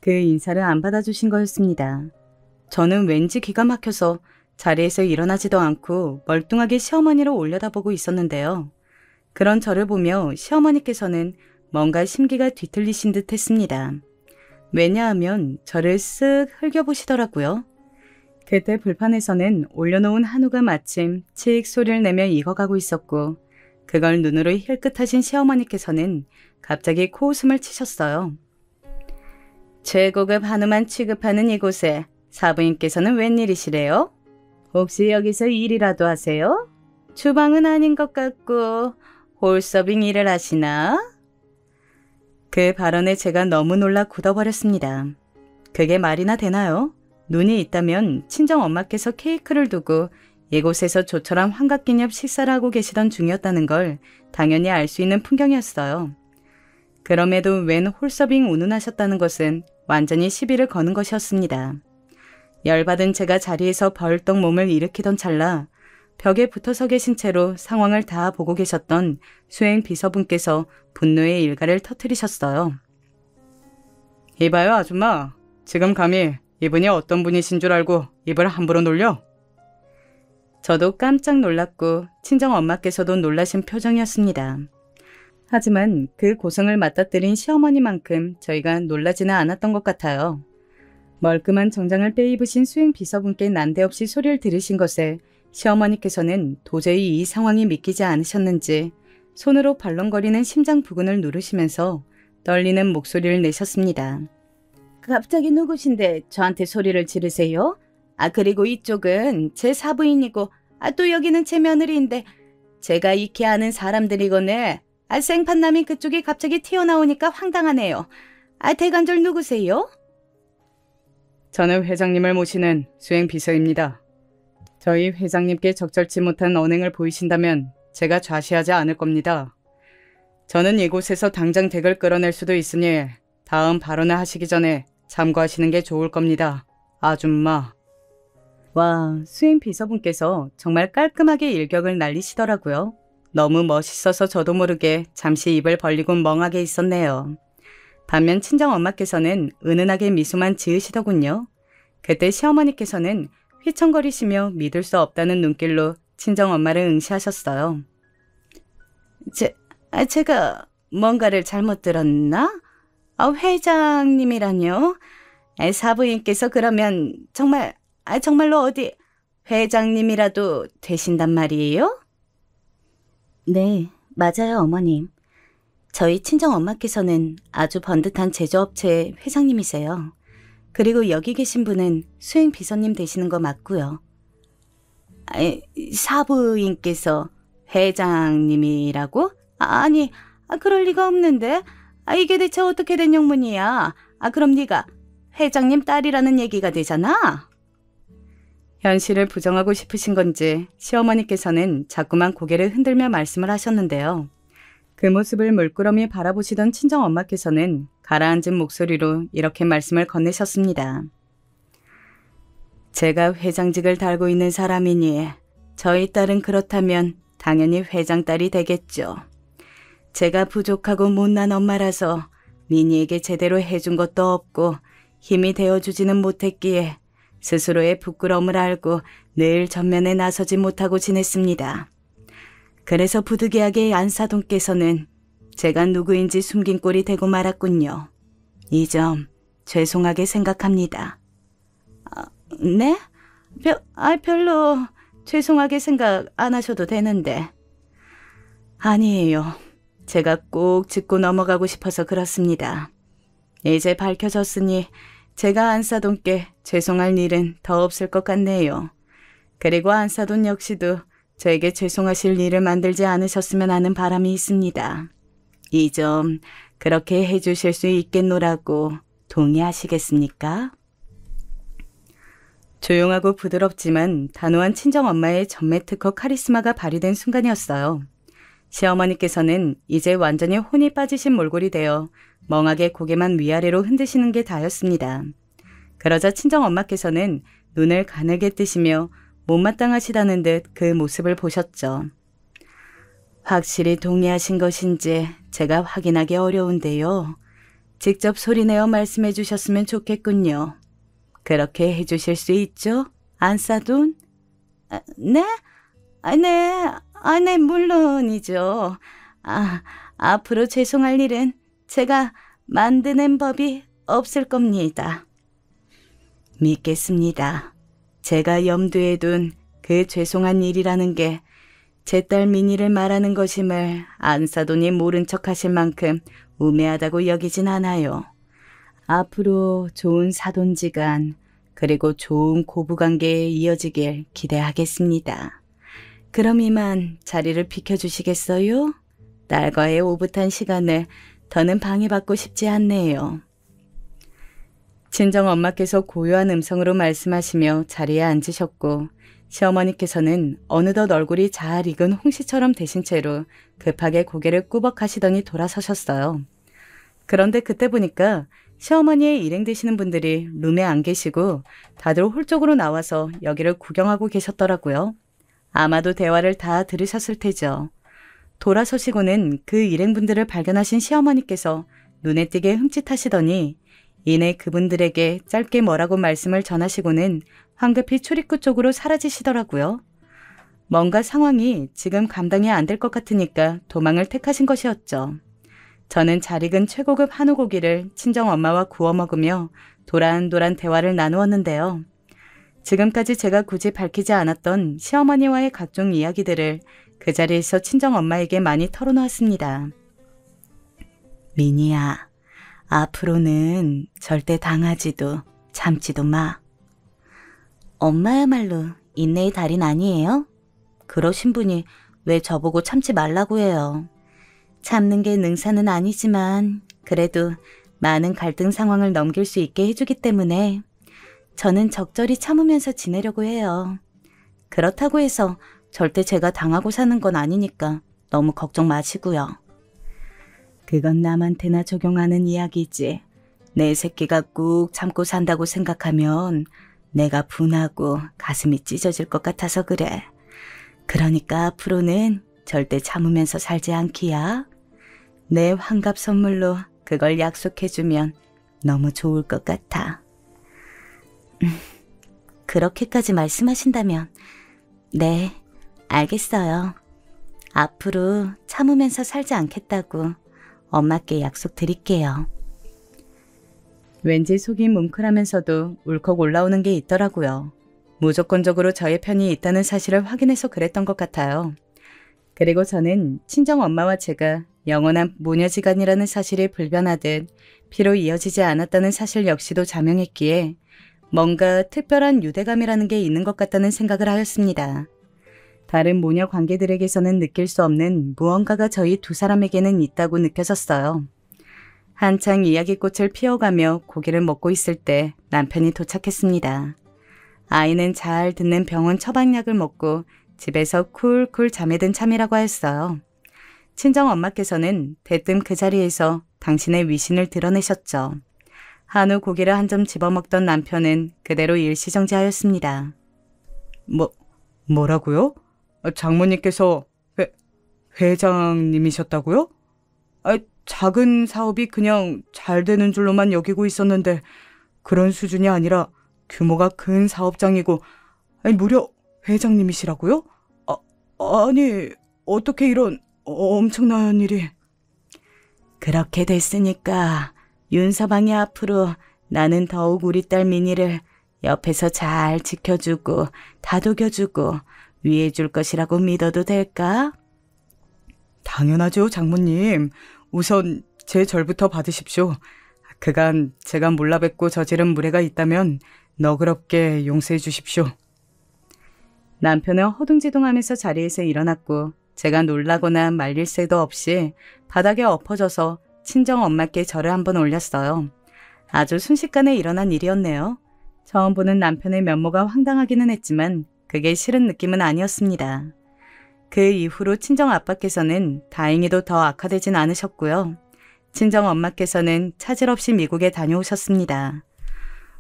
그 인사를 안 받아주신 거였습니다. 저는 왠지 기가 막혀서 자리에서 일어나지도 않고 멀뚱하게 시어머니를 올려다보고 있었는데요. 그런 저를 보며 시어머니께서는 뭔가 심기가 뒤틀리신 듯 했습니다. 왜냐하면 저를 쓱 흘겨보시더라고요. 그때 불판에서는 올려놓은 한우가 마침 칙 소리를 내며 익어가고 있었고 그걸 눈으로 힐끗하신 시어머니께서는 갑자기 코웃음을 치셨어요. 최고급 한우만 취급하는 이곳에 사부인께서는 웬일이시래요? 혹시 여기서 일이라도 하세요? 주방은 아닌 것 같고 홀서빙 일을 하시나? 그 발언에 제가 너무 놀라 굳어버렸습니다. 그게 말이나 되나요? 눈이 있다면 친정엄마께서 케이크를 두고 이곳에서 조촐한 환갑기념 식사를 하고 계시던 중이었다는 걸 당연히 알 수 있는 풍경이었어요. 그럼에도 웬 홀서빙 운운하셨다는 것은 완전히 시비를 거는 것이었습니다. 열받은 제가 자리에서 벌떡 몸을 일으키던 찰나 벽에 붙어서 계신 채로 상황을 다 보고 계셨던 수행 비서분께서 분노의 일가를 터뜨리셨어요. 이봐요 아줌마. 지금 감히 이분이 어떤 분이신 줄 알고 입을 함부로 놀려? 저도 깜짝 놀랐고 친정엄마께서도 놀라신 표정이었습니다. 하지만 그 고성을 맞닥뜨린 시어머니만큼 저희가 놀라지는 않았던 것 같아요. 멀끔한 정장을 빼입으신 수행 비서분께 난데없이 소리를 들으신 것에 시어머니께서는 도저히 이 상황이 믿기지 않으셨는지 손으로 벌렁거리는 심장 부근을 누르시면서 떨리는 목소리를 내셨습니다. 갑자기 누구신데 저한테 소리를 지르세요? 아 그리고 이쪽은 제 사부인이고 또 여기는 제 며느리인데 제가 익히 아는 사람들이거늘 생판남이 그쪽이 갑자기 튀어나오니까 황당하네요. 대관절 누구세요? 저는 회장님을 모시는 수행비서입니다. 저희 회장님께 적절치 못한 언행을 보이신다면 제가 좌시하지 않을 겁니다. 저는 이곳에서 당장 댁을 끌어낼 수도 있으니 다음 발언을 하시기 전에 참고하시는 게 좋을 겁니다. 아줌마. 와, 수행비서분께서 정말 깔끔하게 일격을 날리시더라고요. 너무 멋있어서 저도 모르게 잠시 입을 벌리고 멍하게 있었네요. 반면 친정엄마께서는 은은하게 미소만 지으시더군요. 그때 시어머니께서는 휘청거리시며 믿을 수 없다는 눈길로 친정엄마를 응시하셨어요. 제가 뭔가를 잘못 들었나? 회장님이라뇨? 사부인께서 그러면 정말로 어디 회장님이라도 되신단 말이에요? 네, 맞아요 어머님. 저희 친정엄마께서는 아주 번듯한 제조업체의 회장님이세요. 그리고 여기 계신 분은 수행비서님 되시는 거 맞고요. 사부인께서 회장님이라고? 아니, 그럴 리가 없는데. 이게 대체 어떻게 된 영문이야? 그럼 네가 회장님 딸이라는 얘기가 되잖아? 현실을 부정하고 싶으신 건지 시어머니께서는 자꾸만 고개를 흔들며 말씀을 하셨는데요. 그 모습을 물끄러미 바라보시던 친정엄마께서는 가라앉은 목소리로 이렇게 말씀을 건네셨습니다. 제가 회장직을 달고 있는 사람이니 저희 딸은 그렇다면 당연히 회장 딸이 되겠죠. 제가 부족하고 못난 엄마라서 미니에게 제대로 해준 것도 없고 힘이 되어주지는 못했기에 스스로의 부끄러움을 알고 늘 전면에 나서지 못하고 지냈습니다. 그래서 부득이하게 안사돈께서는 제가 누구인지 숨긴 꼴이 되고 말았군요. 이 점 죄송하게 생각합니다. 네? 별로 죄송하게 생각 안 하셔도 되는데. 아니에요. 제가 꼭 짚고 넘어가고 싶어서 그렇습니다. 이제 밝혀졌으니 제가 안사돈께 죄송할 일은 더 없을 것 같네요. 그리고 안사돈 역시도 저에게 죄송하실 일을 만들지 않으셨으면 하는 바람이 있습니다. 이 점 그렇게 해주실 수 있겠노라고 동의하시겠습니까? 조용하고 부드럽지만 단호한 친정엄마의 전매특허 카리스마가 발휘된 순간이었어요. 시어머니께서는 이제 완전히 혼이 빠지신 몰골이 되어 멍하게 고개만 위아래로 흔드시는 게 다였습니다. 그러자 친정엄마께서는 눈을 가늘게 뜨시며 못마땅하시다는 듯 그 모습을 보셨죠. 확실히 동의하신 것인지 제가 확인하기 어려운데요. 직접 소리내어 말씀해 주셨으면 좋겠군요. 그렇게 해주실 수 있죠? 안사돈? 네? 네, 물론이죠. 앞으로 죄송할 일은 제가 만드는 법이 없을 겁니다. 믿겠습니다. 제가 염두에 둔 그 죄송한 일이라는 게 제 딸 미니를 말하는 것임을 안사돈이 모른 척 하실 만큼 우매하다고 여기진 않아요. 앞으로 좋은 사돈지간 그리고 좋은 고부관계에 이어지길 기대하겠습니다. 그럼 이만 자리를 비켜주시겠어요? 딸과의 오붓한 시간을 더는 방해받고 싶지 않네요. 친정엄마께서 고요한 음성으로 말씀하시며 자리에 앉으셨고 시어머니께서는 어느덧 얼굴이 잘 익은 홍시처럼 되신 채로 급하게 고개를 꾸벅하시더니 돌아서셨어요. 그런데 그때 보니까 시어머니의 일행 되시는 분들이 룸에 안 계시고 다들 홀 쪽으로 나와서 여기를 구경하고 계셨더라고요. 아마도 대화를 다 들으셨을 테죠. 돌아서시고는 그 일행분들을 발견하신 시어머니께서 눈에 띄게 흠칫하시더니 이내 그분들에게 짧게 뭐라고 말씀을 전하시고는 황급히 출입구 쪽으로 사라지시더라고요. 뭔가 상황이 지금 감당이 안 될 것 같으니까 도망을 택하신 것이었죠. 저는 잘 익은 최고급 한우고기를 친정엄마와 구워 먹으며 도란도란 대화를 나누었는데요. 지금까지 제가 굳이 밝히지 않았던 시어머니와의 각종 이야기들을 그 자리에서 친정엄마에게 많이 털어놓았습니다. 미니야, 앞으로는 절대 당하지도 참지도 마. 엄마야말로 인내의 달인 아니에요? 그러신 분이 왜 저보고 참지 말라고 해요. 참는 게 능사는 아니지만 그래도 많은 갈등 상황을 넘길 수 있게 해주기 때문에 저는 적절히 참으면서 지내려고 해요. 그렇다고 해서 절대 제가 당하고 사는 건 아니니까 너무 걱정 마시고요. 그건 남한테나 적용하는 이야기지. 내 새끼가 꾹 참고 산다고 생각하면 내가 분하고 가슴이 찢어질 것 같아서 그래. 그러니까 앞으로는 절대 참으면서 살지 않기야. 내 환갑 선물로 그걸 약속해주면 너무 좋을 것 같아. 그렇게까지 말씀하신다면 네, 알겠어요. 앞으로 참으면서 살지 않겠다고 엄마께 약속드릴게요. 왠지 속이 뭉클하면서도 울컥 올라오는 게 있더라고요. 무조건적으로 저의 편이 있다는 사실을 확인해서 그랬던 것 같아요. 그리고 저는 친정엄마와 제가 영원한 모녀지간이라는 사실이 불변하듯 피로 이어지지 않았다는 사실 역시도 자명했기에 뭔가 특별한 유대감이라는 게 있는 것 같다는 생각을 하였습니다. 다른 모녀 관계들에게서는 느낄 수 없는 무언가가 저희 두 사람에게는 있다고 느껴졌어요. 한창 이야기꽃을 피워가며 고기를 먹고 있을 때 남편이 도착했습니다. 아이는 잘 듣는 병원 처방약을 먹고 집에서 쿨쿨 잠에 든 참이라고 하였어요. 친정 엄마께서는 대뜸 그 자리에서 당신의 위신을 드러내셨죠. 한우 고기를 한 점 집어먹던 남편은 그대로 일시정지하였습니다. 뭐라고요? 장모님께서 회장님이셨다고요? 작은 사업이 그냥 잘 되는 줄로만 여기고 있었는데 그런 수준이 아니라 규모가 큰 사업장이고 무려 회장님이시라고요? 아니 어떻게 이런 엄청난 일이. 그렇게 됐으니까 윤서방이 앞으로 나는 더욱 우리 딸 민희를 옆에서 잘 지켜주고 다독여주고 위해줄 것이라고 믿어도 될까? 당연하죠, 장모님. 우선 제 절부터 받으십시오. 그간 제가 몰라뵙고 저지른 무례가 있다면 너그럽게 용서해 주십시오. 남편은 허둥지둥하면서 자리에서 일어났고 제가 놀라거나 말릴 새도 없이 바닥에 엎어져서 친정 엄마께 절을 한번 올렸어요. 아주 순식간에 일어난 일이었네요. 처음 보는 남편의 면모가 황당하기는 했지만 그게 싫은 느낌은 아니었습니다. 그 이후로 친정 아빠께서는 다행히도 더 악화되진 않으셨고요. 친정 엄마께서는 차질 없이 미국에 다녀오셨습니다.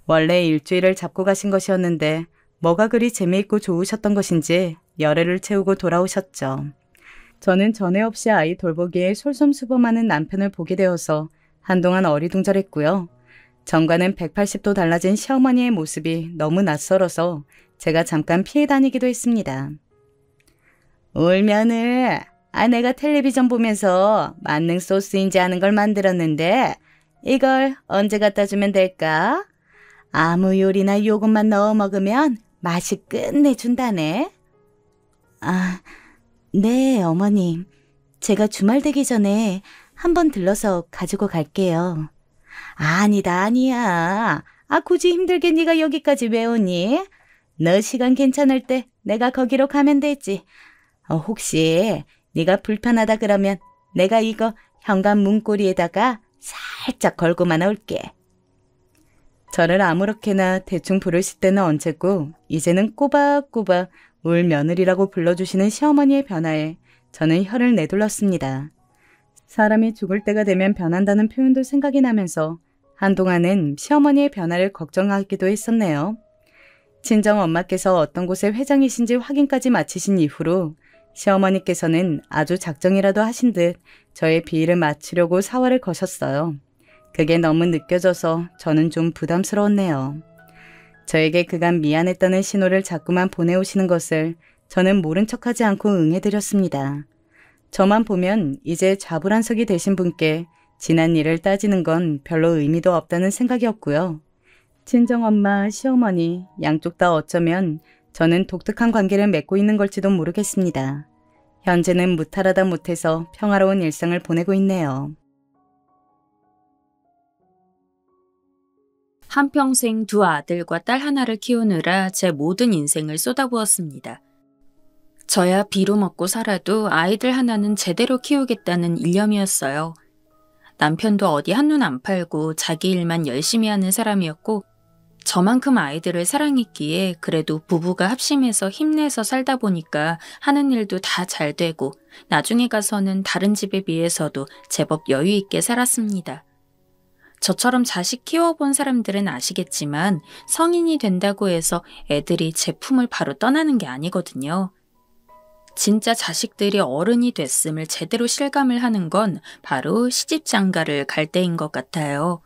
원래 일주일을 잡고 가신 것이었는데 뭐가 그리 재미있고 좋으셨던 것인지 열애를 채우고 돌아오셨죠. 저는 전에 없이 아이 돌보기에 솔선수범하는 남편을 보게 되어서 한동안 어리둥절했고요. 전과는 180도 달라진 시어머니의 모습이 너무 낯설어서 제가 잠깐 피해 다니기도 했습니다. 울면은 내가 텔레비전 보면서 만능 소스인지 아는 걸 만들었는데 이걸 언제 갖다 주면 될까? 아무 요리나 요것만 넣어 먹으면 맛이 끝내준다네. 네, 어머님. 제가 주말 되기 전에 한번 들러서 가지고 갈게요. 아니야. 굳이 힘들게 네가 여기까지 왜 오니? 너 시간 괜찮을 때 내가 거기로 가면 되지. 혹시 네가 불편하다 그러면 내가 이거 현관 문고리에다가 살짝 걸고만 올게. 저를 아무렇게나 대충 부르실 때는 언제고 이제는 꼬박꼬박 울 며느리라고 불러주시는 시어머니의 변화에 저는 혀를 내둘렀습니다. 사람이 죽을 때가 되면 변한다는 표현도 생각이 나면서 한동안은 시어머니의 변화를 걱정하기도 했었네요. 친정 엄마께서 어떤 곳의 회장이신지 확인까지 마치신 이후로 시어머니께서는 아주 작정이라도 하신 듯 저의 비위를 맞추려고 사활을 거셨어요. 그게 너무 느껴져서 저는 좀 부담스러웠네요. 저에게 그간 미안했다는 신호를 자꾸만 보내오시는 것을 저는 모른 척하지 않고 응해드렸습니다. 저만 보면 이제 좌불안석이 되신 분께 지난 일을 따지는 건 별로 의미도 없다는 생각이었고요. 친정엄마, 시어머니 양쪽 다 어쩌면 저는 독특한 관계를 맺고 있는 걸지도 모르겠습니다. 현재는 무탈하다 못해서 평화로운 일상을 보내고 있네요. 한평생 두 아들과 딸 하나를 키우느라 제 모든 인생을 쏟아부었습니다. 저야 비로 먹고 살아도 아이들 하나는 제대로 키우겠다는 일념이었어요. 남편도 어디 한눈 안 팔고 자기 일만 열심히 하는 사람이었고 저만큼 아이들을 사랑했기에 그래도 부부가 합심해서 힘내서 살다 보니까 하는 일도 다 잘 되고 나중에 가서는 다른 집에 비해서도 제법 여유 있게 살았습니다. 저처럼 자식 키워본 사람들은 아시겠지만 성인이 된다고 해서 애들이 제 품을 바로 떠나는 게 아니거든요. 진짜 자식들이 어른이 됐음을 제대로 실감을 하는 건 바로 시집장가를 갈 때인 것 같아요.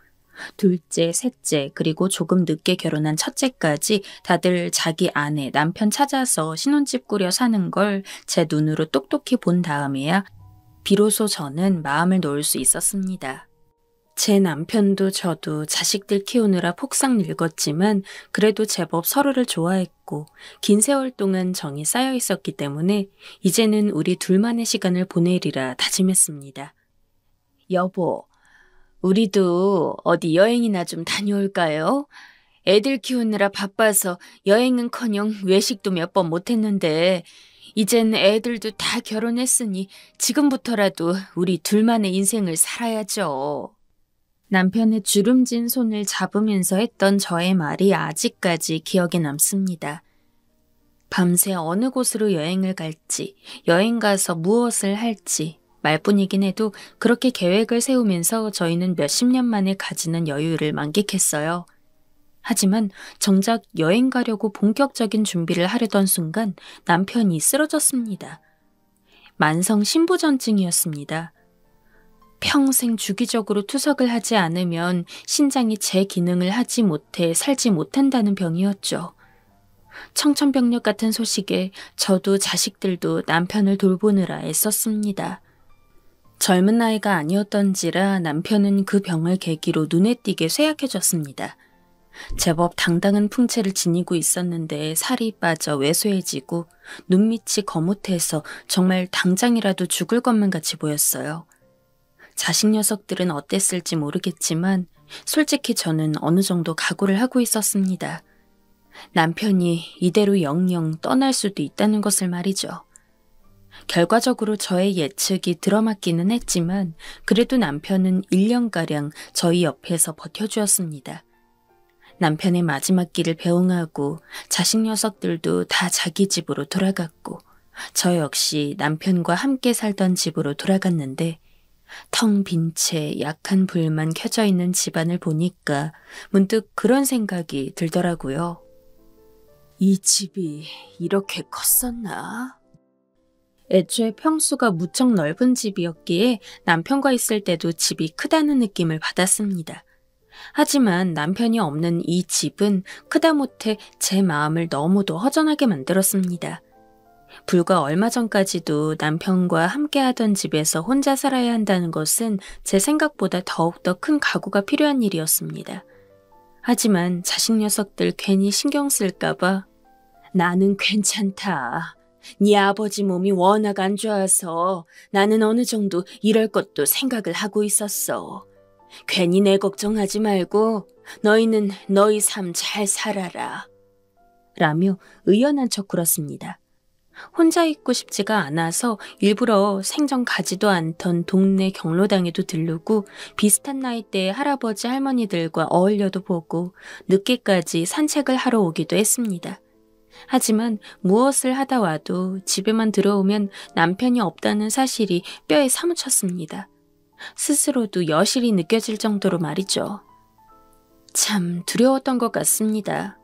둘째, 셋째, 그리고 조금 늦게 결혼한 첫째까지 다들 자기 아내, 남편 찾아서 신혼집 꾸려 사는 걸 제 눈으로 똑똑히 본 다음에야 비로소 저는 마음을 놓을 수 있었습니다. 제 남편도 저도 자식들 키우느라 폭삭 늙었지만 그래도 제법 서로를 좋아했고 긴 세월 동안 정이 쌓여 있었기 때문에 이제는 우리 둘만의 시간을 보내리라 다짐했습니다. 여보, 우리도 어디 여행이나 좀 다녀올까요? 애들 키우느라 바빠서 여행은커녕 외식도 몇 번 못했는데 이젠 애들도 다 결혼했으니 지금부터라도 우리 둘만의 인생을 살아야죠. 남편의 주름진 손을 잡으면서 했던 저의 말이 아직까지 기억에 남습니다. 밤새 어느 곳으로 여행을 갈지, 여행 가서 무엇을 할지, 말뿐이긴 해도 그렇게 계획을 세우면서 저희는 몇십 년 만에 가지는 여유를 만끽했어요. 하지만 정작 여행 가려고 본격적인 준비를 하려던 순간 남편이 쓰러졌습니다. 만성 신부전증이었습니다. 평생 주기적으로 투석을 하지 않으면 신장이 제 기능을 하지 못해 살지 못한다는 병이었죠. 청천벽력 같은 소식에 저도 자식들도 남편을 돌보느라 애썼습니다. 젊은 나이가 아니었던지라 남편은 그 병을 계기로 눈에 띄게 쇠약해졌습니다. 제법 당당한 풍채를 지니고 있었는데 살이 빠져 왜소해지고 눈밑이 거뭇해서 정말 당장이라도 죽을 것만 같이 보였어요. 자식 녀석들은 어땠을지 모르겠지만 솔직히 저는 어느 정도 각오를 하고 있었습니다. 남편이 이대로 영영 떠날 수도 있다는 것을 말이죠. 결과적으로 저의 예측이 들어맞기는 했지만 그래도 남편은 1년가량 저희 옆에서 버텨주었습니다. 남편의 마지막 길을 배웅하고 자식 녀석들도 다 자기 집으로 돌아갔고 저 역시 남편과 함께 살던 집으로 돌아갔는데 텅 빈 채 약한 불만 켜져 있는 집안을 보니까 문득 그런 생각이 들더라고요. 이 집이 이렇게 컸었나? 애초에 평수가 무척 넓은 집이었기에 남편과 있을 때도 집이 크다는 느낌을 받았습니다. 하지만 남편이 없는 이 집은 크다 못해 제 마음을 너무도 허전하게 만들었습니다. 불과 얼마 전까지도 남편과 함께하던 집에서 혼자 살아야 한다는 것은 제 생각보다 더욱더 큰 각오가 필요한 일이었습니다. 하지만 자식 녀석들 괜히 신경 쓸까봐 나는 괜찮다. 네 아버지 몸이 워낙 안 좋아서 나는 어느 정도 이럴 것도 생각을 하고 있었어. 괜히 내 걱정하지 말고 너희는 너희 삶 잘 살아라. 라며 의연한 척 굴었습니다. 혼자 있고 싶지가 않아서 일부러 생전 가지도 않던 동네 경로당에도 들르고 비슷한 나이대의 할아버지 할머니들과 어울려도 보고 늦게까지 산책을 하러 오기도 했습니다. 하지만 무엇을 하다 와도 집에만 들어오면 남편이 없다는 사실이 뼈에 사무쳤습니다. 스스로도 여실히 느껴질 정도로 말이죠. 참 두려웠던 것 같습니다.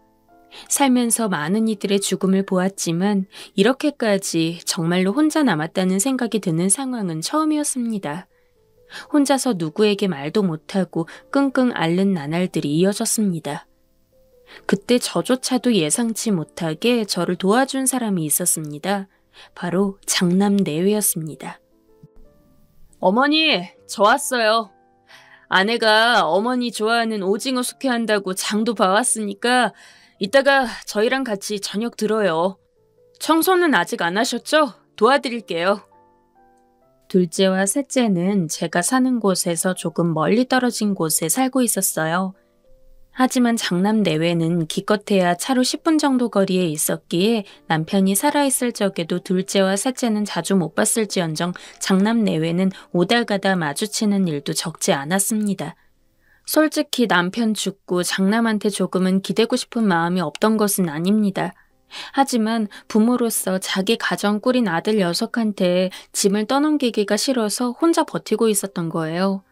살면서 많은 이들의 죽음을 보았지만 이렇게까지 정말로 혼자 남았다는 생각이 드는 상황은 처음이었습니다. 혼자서 누구에게 말도 못하고 끙끙 앓는 나날들이 이어졌습니다. 그때 저조차도 예상치 못하게 저를 도와준 사람이 있었습니다. 바로 장남내외였습니다. 어머니, 저 왔어요. 아내가 어머니 좋아하는 오징어 숙회한다고 장도 봐왔으니까 이따가 저희랑 같이 저녁 들어요. 청소는 아직 안 하셨죠? 도와드릴게요. 둘째와 셋째는 제가 사는 곳에서 조금 멀리 떨어진 곳에 살고 있었어요. 하지만 장남 내외는 기껏해야 차로 10분 정도 거리에 있었기에 남편이 살아있을 적에도 둘째와 셋째는 자주 못 봤을지언정 장남 내외는 오달 가다 마주치는 일도 적지 않았습니다. 솔직히 남편 죽고 장남한테 조금은 기대고 싶은 마음이 없던 것은 아닙니다. 하지만 부모로서 자기 가정 꾸린 아들 녀석한테 짐을 떠넘기기가 싫어서 혼자 버티고 있었던 거예요.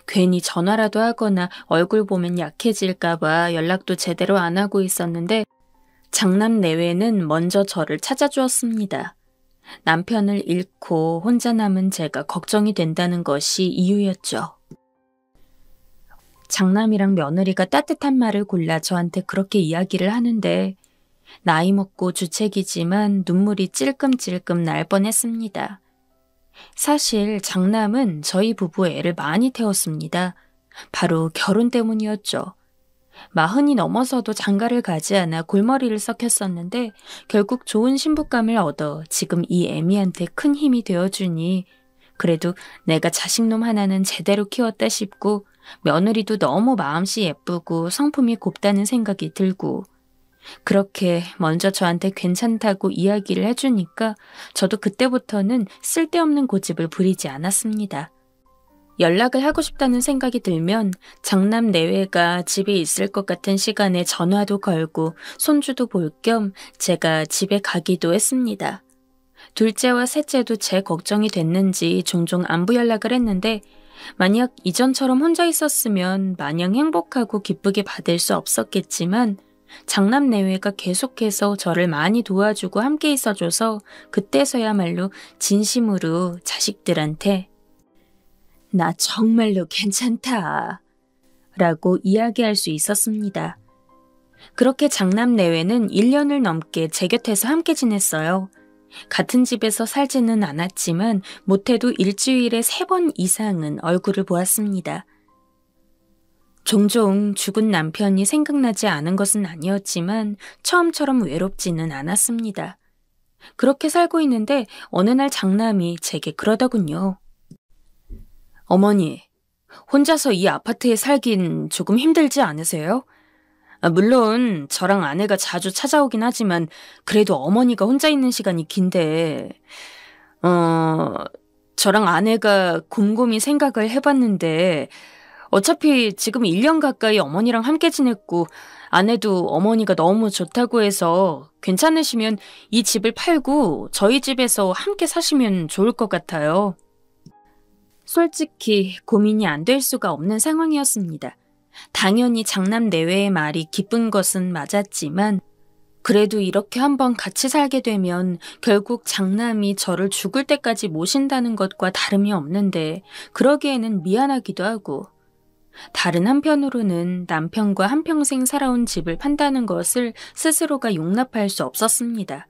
괜히 전화라도 하거나 얼굴 보면 약해질까봐 연락도 제대로 안 하고 있었는데 장남 내외는 먼저 저를 찾아주었습니다. 남편을 잃고 혼자 남은 제가 걱정이 된다는 것이 이유였죠. 장남이랑 며느리가 따뜻한 말을 골라 저한테 그렇게 이야기를 하는데 나이 먹고 주책이지만 눈물이 찔끔찔끔 날 뻔했습니다. 사실 장남은 저희 부부 애를 많이 태웠습니다. 바로 결혼 때문이었죠. 40이 넘어서도 장가를 가지 않아 골머리를 썩혔었는데 결국 좋은 신부감을 얻어 지금 이 애미한테 큰 힘이 되어주니 그래도 내가 자식놈 하나는 제대로 키웠다 싶고 며느리도 너무 마음씨 예쁘고 성품이 곱다는 생각이 들고 그렇게 먼저 저한테 괜찮다고 이야기를 해주니까 저도 그때부터는 쓸데없는 고집을 부리지 않았습니다. 연락을 하고 싶다는 생각이 들면 장남 내외가 집에 있을 것 같은 시간에 전화도 걸고 손주도 볼 겸 제가 집에 가기도 했습니다. 둘째와 셋째도 제 걱정이 됐는지 종종 안부 연락을 했는데 만약 이전처럼 혼자 있었으면 마냥 행복하고 기쁘게 받을 수 없었겠지만 장남 내외가 계속해서 저를 많이 도와주고 함께 있어줘서 그때서야말로 진심으로 자식들한테 나 정말로 괜찮다 라고 이야기할 수 있었습니다. 그렇게 장남 내외는 1년을 넘게 제 곁에서 함께 지냈어요. 같은 집에서 살지는 않았지만 못해도 일주일에 3번 이상은 얼굴을 보았습니다. 종종 죽은 남편이 생각나지 않은 것은 아니었지만 처음처럼 외롭지는 않았습니다. 그렇게 살고 있는데 어느 날 장남이 제게 그러더군요. 어머니, 혼자서 이 아파트에 살긴 조금 힘들지 않으세요? 물론 저랑 아내가 자주 찾아오긴 하지만 그래도 어머니가 혼자 있는 시간이 긴데 저랑 아내가 곰곰이 생각을 해봤는데 어차피 지금 1년 가까이 어머니랑 함께 지냈고 아내도 어머니가 너무 좋다고 해서 괜찮으시면 이 집을 팔고 저희 집에서 함께 사시면 좋을 것 같아요. 솔직히 고민이 안 될 수가 없는 상황이었습니다. 당연히 장남 내외의 말이 기쁜 것은 맞았지만 그래도 이렇게 한번 같이 살게 되면 결국 장남이 저를 죽을 때까지 모신다는 것과 다름이 없는데 그러기에는 미안하기도 하고 다른 한편으로는 남편과 한평생 살아온 집을 판다는 것을 스스로가 용납할 수 없었습니다.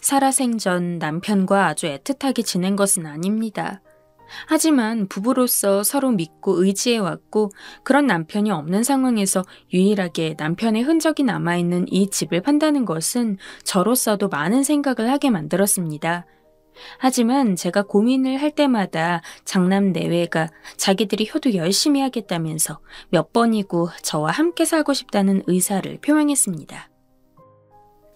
살아생전 남편과 아주 애틋하게 지낸 것은 아닙니다. 하지만 부부로서 서로 믿고 의지해왔고 그런 남편이 없는 상황에서 유일하게 남편의 흔적이 남아있는 이 집을 판다는 것은 저로서도 많은 생각을 하게 만들었습니다. 하지만 제가 고민을 할 때마다 장남 내외가 자기들이 효도 열심히 하겠다면서 몇 번이고 저와 함께 살고 싶다는 의사를 표명했습니다.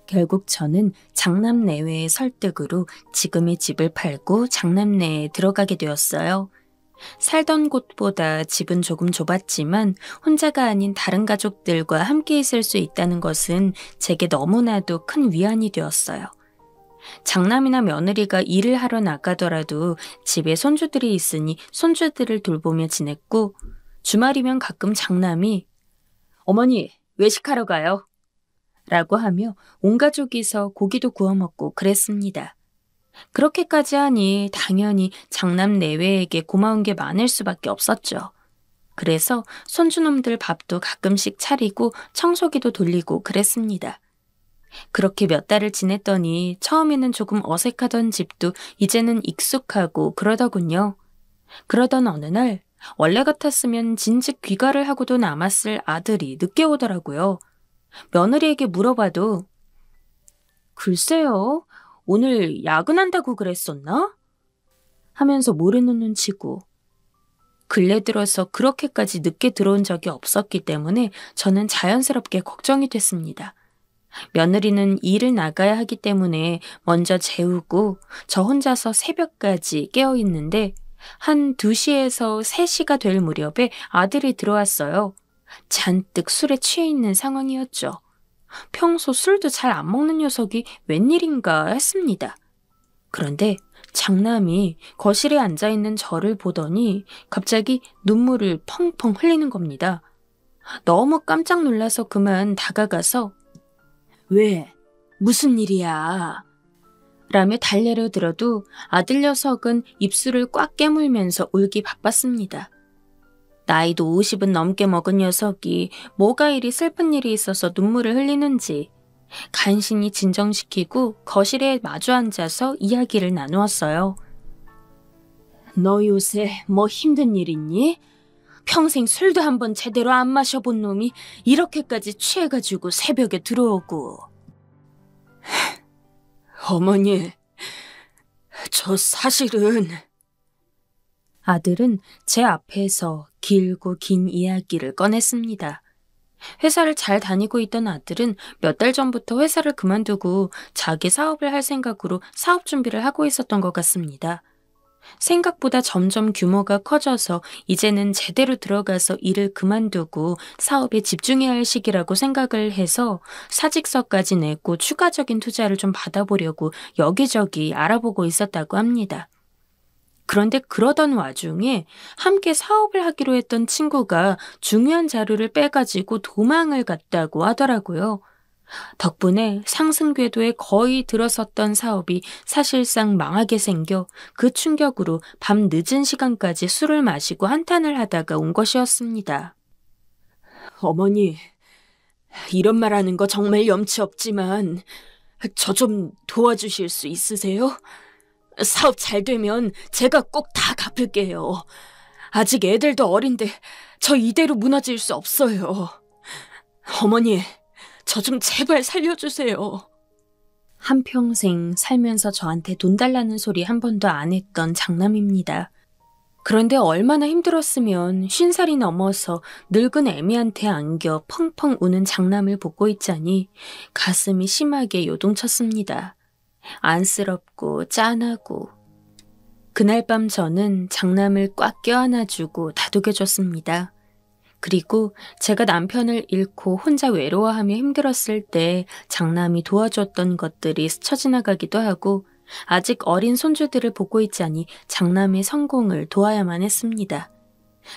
결국 저는 장남 내외의 설득으로 지금의 집을 팔고 장남 내에 들어가게 되었어요. 살던 곳보다 집은 조금 좁았지만 혼자가 아닌 다른 가족들과 함께 있을 수 있다는 것은 제게 너무나도 큰 위안이 되었어요. 장남이나 며느리가 일을 하러 나가더라도 집에 손주들이 있으니 손주들을 돌보며 지냈고 주말이면 가끔 장남이 어머니 외식하러 가요 라고 하며 온 가족이서 고기도 구워 먹고 그랬습니다. 그렇게까지 하니 당연히 장남 내외에게 고마운 게 많을 수밖에 없었죠. 그래서 손주놈들 밥도 가끔씩 차리고 청소기도 돌리고 그랬습니다. 그렇게 몇 달을 지냈더니 처음에는 조금 어색하던 집도 이제는 익숙하고 그러더군요. 그러던 어느 날 원래 같았으면 진즉 귀가를 하고도 남았을 아들이 늦게 오더라고요. 며느리에게 물어봐도 글쎄요, 오늘 야근한다고 그랬었나? 하면서 모르는 눈치고 근래 들어서 그렇게까지 늦게 들어온 적이 없었기 때문에 저는 자연스럽게 걱정이 됐습니다. 며느리는 일을 나가야 하기 때문에 먼저 재우고 저 혼자서 새벽까지 깨어있는데 한 2시에서 3시가 될 무렵에 아들이 들어왔어요. 잔뜩 술에 취해 있는 상황이었죠. 평소 술도 잘 안 먹는 녀석이 웬일인가 했습니다. 그런데 장남이 거실에 앉아있는 저를 보더니 갑자기 눈물을 펑펑 흘리는 겁니다. 너무 깜짝 놀라서 그만 다가가서 왜? 무슨 일이야? 라며 달래려 들어도 아들 녀석은 입술을 꽉 깨물면서 울기 바빴습니다. 나이도 50은 넘게 먹은 녀석이 뭐가 이리 슬픈 일이 있어서 눈물을 흘리는지 간신히 진정시키고 거실에 마주 앉아서 이야기를 나누었어요. 너 요새 뭐 힘든 일 있니? 평생 술도 한번 제대로 안 마셔본 놈이 이렇게까지 취해가지고 새벽에 들어오고. 어머니, 저 사실은... 아들은 제 앞에서 길고 긴 이야기를 꺼냈습니다. 회사를 잘 다니고 있던 아들은 몇 달 전부터 회사를 그만두고 자기 사업을 할 생각으로 사업 준비를 하고 있었던 것 같습니다. 생각보다 점점 규모가 커져서 이제는 제대로 들어가서 일을 그만두고 사업에 집중해야 할 시기라고 생각을 해서 사직서까지 내고 추가적인 투자를 좀 받아보려고 여기저기 알아보고 있었다고 합니다. 그런데 그러던 와중에 함께 사업을 하기로 했던 친구가 중요한 자료를 빼가지고 도망을 갔다고 하더라고요. 덕분에 상승 궤도에 거의 들어섰던 사업이 사실상 망하게 생겨 그 충격으로 밤 늦은 시간까지 술을 마시고 한탄을 하다가 온 것이었습니다. 어머니, 이런 말 하는 거 정말 염치 없지만 저 좀 도와주실 수 있으세요? 사업 잘 되면 제가 꼭 다 갚을게요. 아직 애들도 어린데 저 이대로 무너질 수 없어요. 어머니, 저 좀 제발 살려주세요. 한평생 살면서 저한테 돈 달라는 소리 한 번도 안 했던 장남입니다. 그런데 얼마나 힘들었으면 50살이 넘어서 늙은 애미한테 안겨 펑펑 우는 장남을 보고 있자니 가슴이 심하게 요동쳤습니다. 안쓰럽고 짠하고. 그날 밤 저는 장남을 꽉 껴안아주고 다독여줬습니다. 그리고 제가 남편을 잃고 혼자 외로워하며 힘들었을 때 장남이 도와줬던 것들이 스쳐 지나가기도 하고 아직 어린 손주들을 보고 있자니 장남의 성공을 도와야만 했습니다.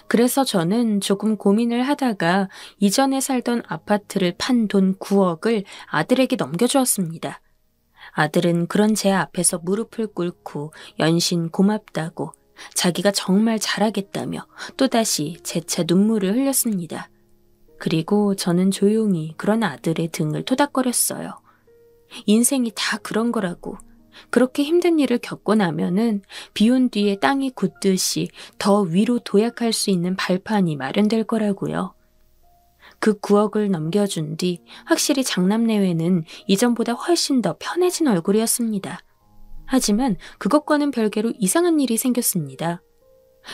그래서 저는 조금 고민을 하다가 이전에 살던 아파트를 판 돈 9억을 아들에게 넘겨주었습니다. 아들은 그런 제 앞에서 무릎을 꿇고 연신 고맙다고 자기가 정말 잘하겠다며 또다시 재차 눈물을 흘렸습니다. 그리고 저는 조용히 그런 아들의 등을 토닥거렸어요. 인생이 다 그런 거라고. 그렇게 힘든 일을 겪고 나면은 비온 뒤에 땅이 굳듯이 더 위로 도약할 수 있는 발판이 마련될 거라고요. 그 9억을 넘겨준 뒤 확실히 장남 내외는 이전보다 훨씬 더 편해진 얼굴이었습니다. 하지만 그것과는 별개로 이상한 일이 생겼습니다.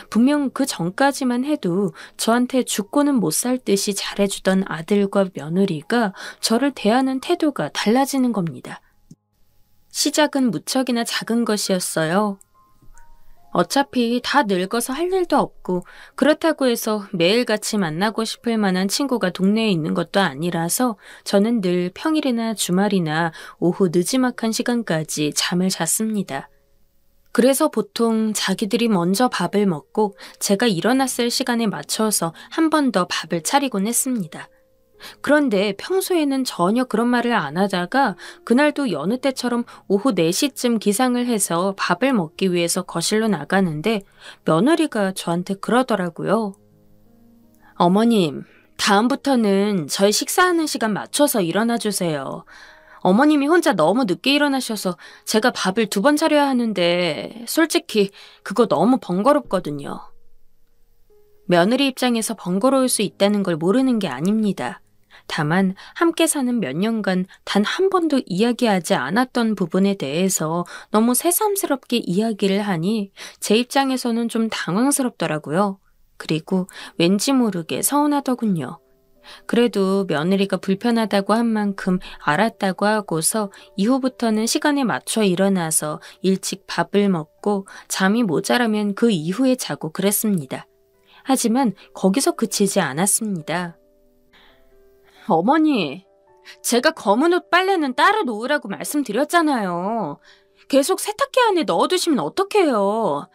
분명 그 전까지만 해도 저한테 죽고는 못 살 듯이 잘해주던 아들과 며느리가 저를 대하는 태도가 달라지는 겁니다. 시작은 무척이나 작은 것이었어요. 어차피 다 늙어서 할 일도 없고 그렇다고 해서 매일같이 만나고 싶을 만한 친구가 동네에 있는 것도 아니라서 저는 늘 평일이나 주말이나 오후 늦지막한 시간까지 잠을 잤습니다. 그래서 보통 자기들이 먼저 밥을 먹고 제가 일어났을 시간에 맞춰서 한 번 더 밥을 차리곤 했습니다. 그런데 평소에는 전혀 그런 말을 안 하다가 그날도 여느 때처럼 오후 4시쯤 기상을 해서 밥을 먹기 위해서 거실로 나가는데 며느리가 저한테 그러더라고요. 어머님, 다음부터는 저희 식사하는 시간 맞춰서 일어나 주세요. 어머님이 혼자 너무 늦게 일어나셔서 제가 밥을 2번 차려야 하는데 솔직히 그거 너무 번거롭거든요. 며느리 입장에서 번거로울 수 있다는 걸 모르는 게 아닙니다. 다만 함께 사는 몇 년간 단 한 번도 이야기하지 않았던 부분에 대해서 너무 새삼스럽게 이야기를 하니 제 입장에서는 좀 당황스럽더라고요. 그리고 왠지 모르게 서운하더군요. 그래도 며느리가 불편하다고 한 만큼 알았다고 하고서 이후부터는 시간에 맞춰 일어나서 일찍 밥을 먹고 잠이 모자라면 그 이후에 자고 그랬습니다. 하지만 거기서 그치지 않았습니다. 어머니, 제가 검은 옷 빨래는 따로 놓으라고 말씀드렸잖아요. 계속 세탁기 안에 넣어두시면 어떡해요.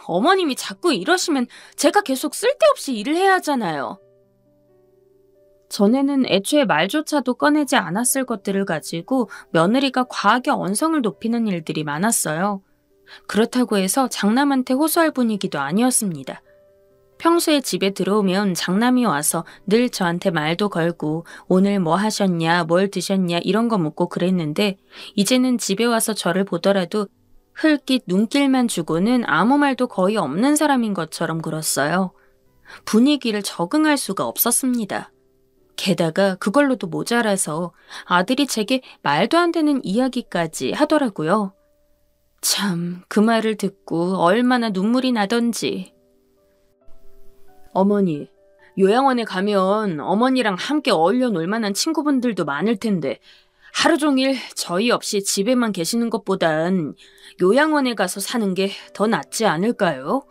어머님이 자꾸 이러시면 제가 계속 쓸데없이 일을 해야 하잖아요. 전에는 애초에 말조차도 꺼내지 않았을 것들을 가지고 며느리가 과하게 언성을 높이는 일들이 많았어요. 그렇다고 해서 장남한테 호소할 분위기도 아니었습니다. 평소에 집에 들어오면 장남이 와서 늘 저한테 말도 걸고 오늘 뭐 하셨냐, 뭘 드셨냐 이런 거 묻고 그랬는데 이제는 집에 와서 저를 보더라도 흘낏 눈길만 주고는 아무 말도 거의 없는 사람인 것처럼 굴었어요. 분위기를 적응할 수가 없었습니다. 게다가 그걸로도 모자라서 아들이 제게 말도 안 되는 이야기까지 하더라고요. 참, 그 말을 듣고 얼마나 눈물이 나던지. 어머니, 요양원에 가면 어머니랑 함께 어울려 놀 만한 친구분들도 많을 텐데 하루 종일 저희 없이 집에만 계시는 것보단 요양원에 가서 사는 게 더 낫지 않을까요?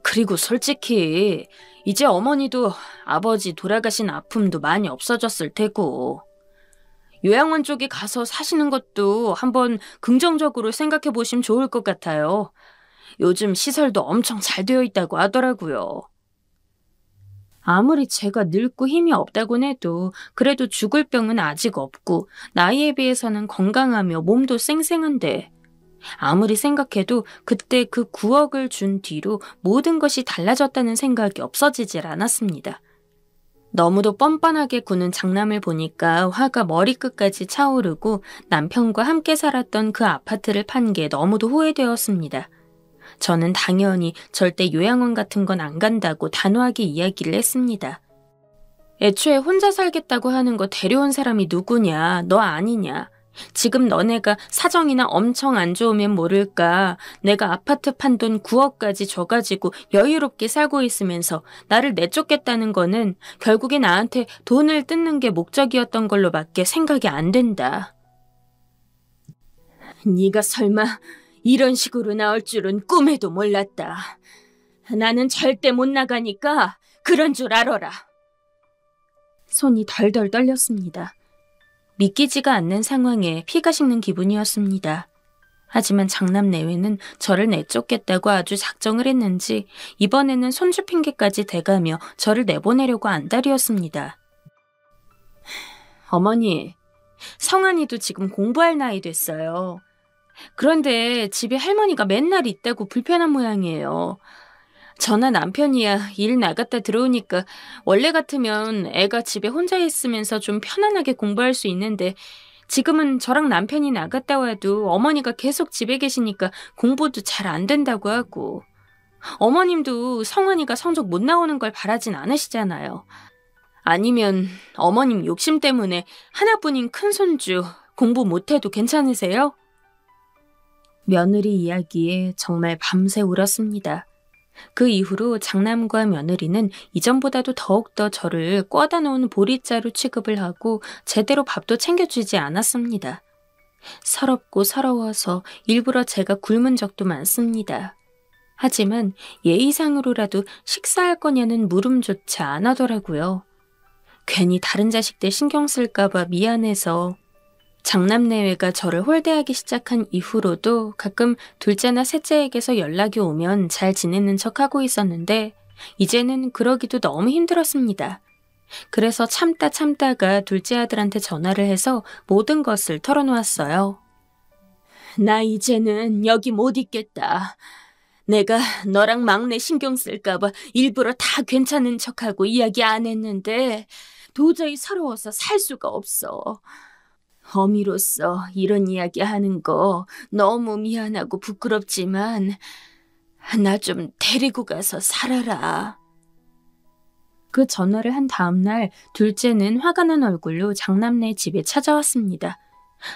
그리고 솔직히 이제 어머니도 아버지 돌아가신 아픔도 많이 없어졌을 테고 요양원 쪽에 가서 사시는 것도 한번 긍정적으로 생각해 보시면 좋을 것 같아요. 요즘 시설도 엄청 잘 되어 있다고 하더라고요. 아무리 제가 늙고 힘이 없다곤 해도 그래도 죽을 병은 아직 없고 나이에 비해서는 건강하며 몸도 쌩쌩한데 아무리 생각해도 그때 그 9억을 준 뒤로 모든 것이 달라졌다는 생각이 없어지질 않았습니다. 너무도 뻔뻔하게 구는 장남을 보니까 화가 머리끝까지 차오르고 남편과 함께 살았던 그 아파트를 판 게 너무도 후회되었습니다. 저는 당연히 절대 요양원 같은 건 안 간다고 단호하게 이야기를 했습니다. 애초에 혼자 살겠다고 하는 거 데려온 사람이 누구냐, 너 아니냐. 지금 너네가 사정이나 엄청 안 좋으면 모를까 내가 아파트 판 돈 9억까지 줘가지고 여유롭게 살고 있으면서 나를 내쫓겠다는 거는 결국에 나한테 돈을 뜯는 게 목적이었던 걸로밖에 생각이 안 된다. 네가 설마 이런 식으로 나올 줄은 꿈에도 몰랐다. 나는 절대 못 나가니까 그런 줄 알아라. 손이 덜덜 떨렸습니다. 믿기지가 않는 상황에 피가 식는 기분이었습니다. 하지만 장남 내외는 저를 내쫓겠다고 아주 작정을 했는지 이번에는 손주 핑계까지 대가며 저를 내보내려고 안달이었습니다. 어머니, 성환이도 지금 공부할 나이 됐어요. 그런데 집에 할머니가 맨날 있다고 불편한 모양이에요. 저나 남편이야 일 나갔다 들어오니까 원래 같으면 애가 집에 혼자 있으면서 좀 편안하게 공부할 수 있는데 지금은 저랑 남편이 나갔다 와도 어머니가 계속 집에 계시니까 공부도 잘 안 된다고 하고 어머님도 성환이가 성적 못 나오는 걸 바라진 않으시잖아요. 아니면 어머님 욕심 때문에 하나뿐인 큰손주 공부 못해도 괜찮으세요? 며느리 이야기에 정말 밤새 울었습니다. 그 이후로 장남과 며느리는 이전보다도 더욱더 저를 꿔다 놓은 보리자루 취급을 하고 제대로 밥도 챙겨주지 않았습니다. 서럽고 서러워서 일부러 제가 굶은 적도 많습니다. 하지만 예의상으로라도 식사할 거냐는 물음조차 안 하더라고요. 괜히 다른 자식들 신경 쓸까봐 미안해서 장남내외가 저를 홀대하기 시작한 이후로도 가끔 둘째나 셋째에게서 연락이 오면 잘 지내는 척하고 있었는데 이제는 그러기도 너무 힘들었습니다. 그래서 참다가 둘째 아들한테 전화를 해서 모든 것을 털어놓았어요. 나 이제는 여기 못 있겠다. 내가 너랑 막내 신경 쓸까봐 일부러 다 괜찮은 척하고 이야기 안 했는데 도저히 서러워서 살 수가 없어. 어미로서 이런 이야기 하는 거 너무 미안하고 부끄럽지만 나 좀 데리고 가서 살아라. 그 전화를 한 다음 날 둘째는 화가 난 얼굴로 장남네 집에 찾아왔습니다.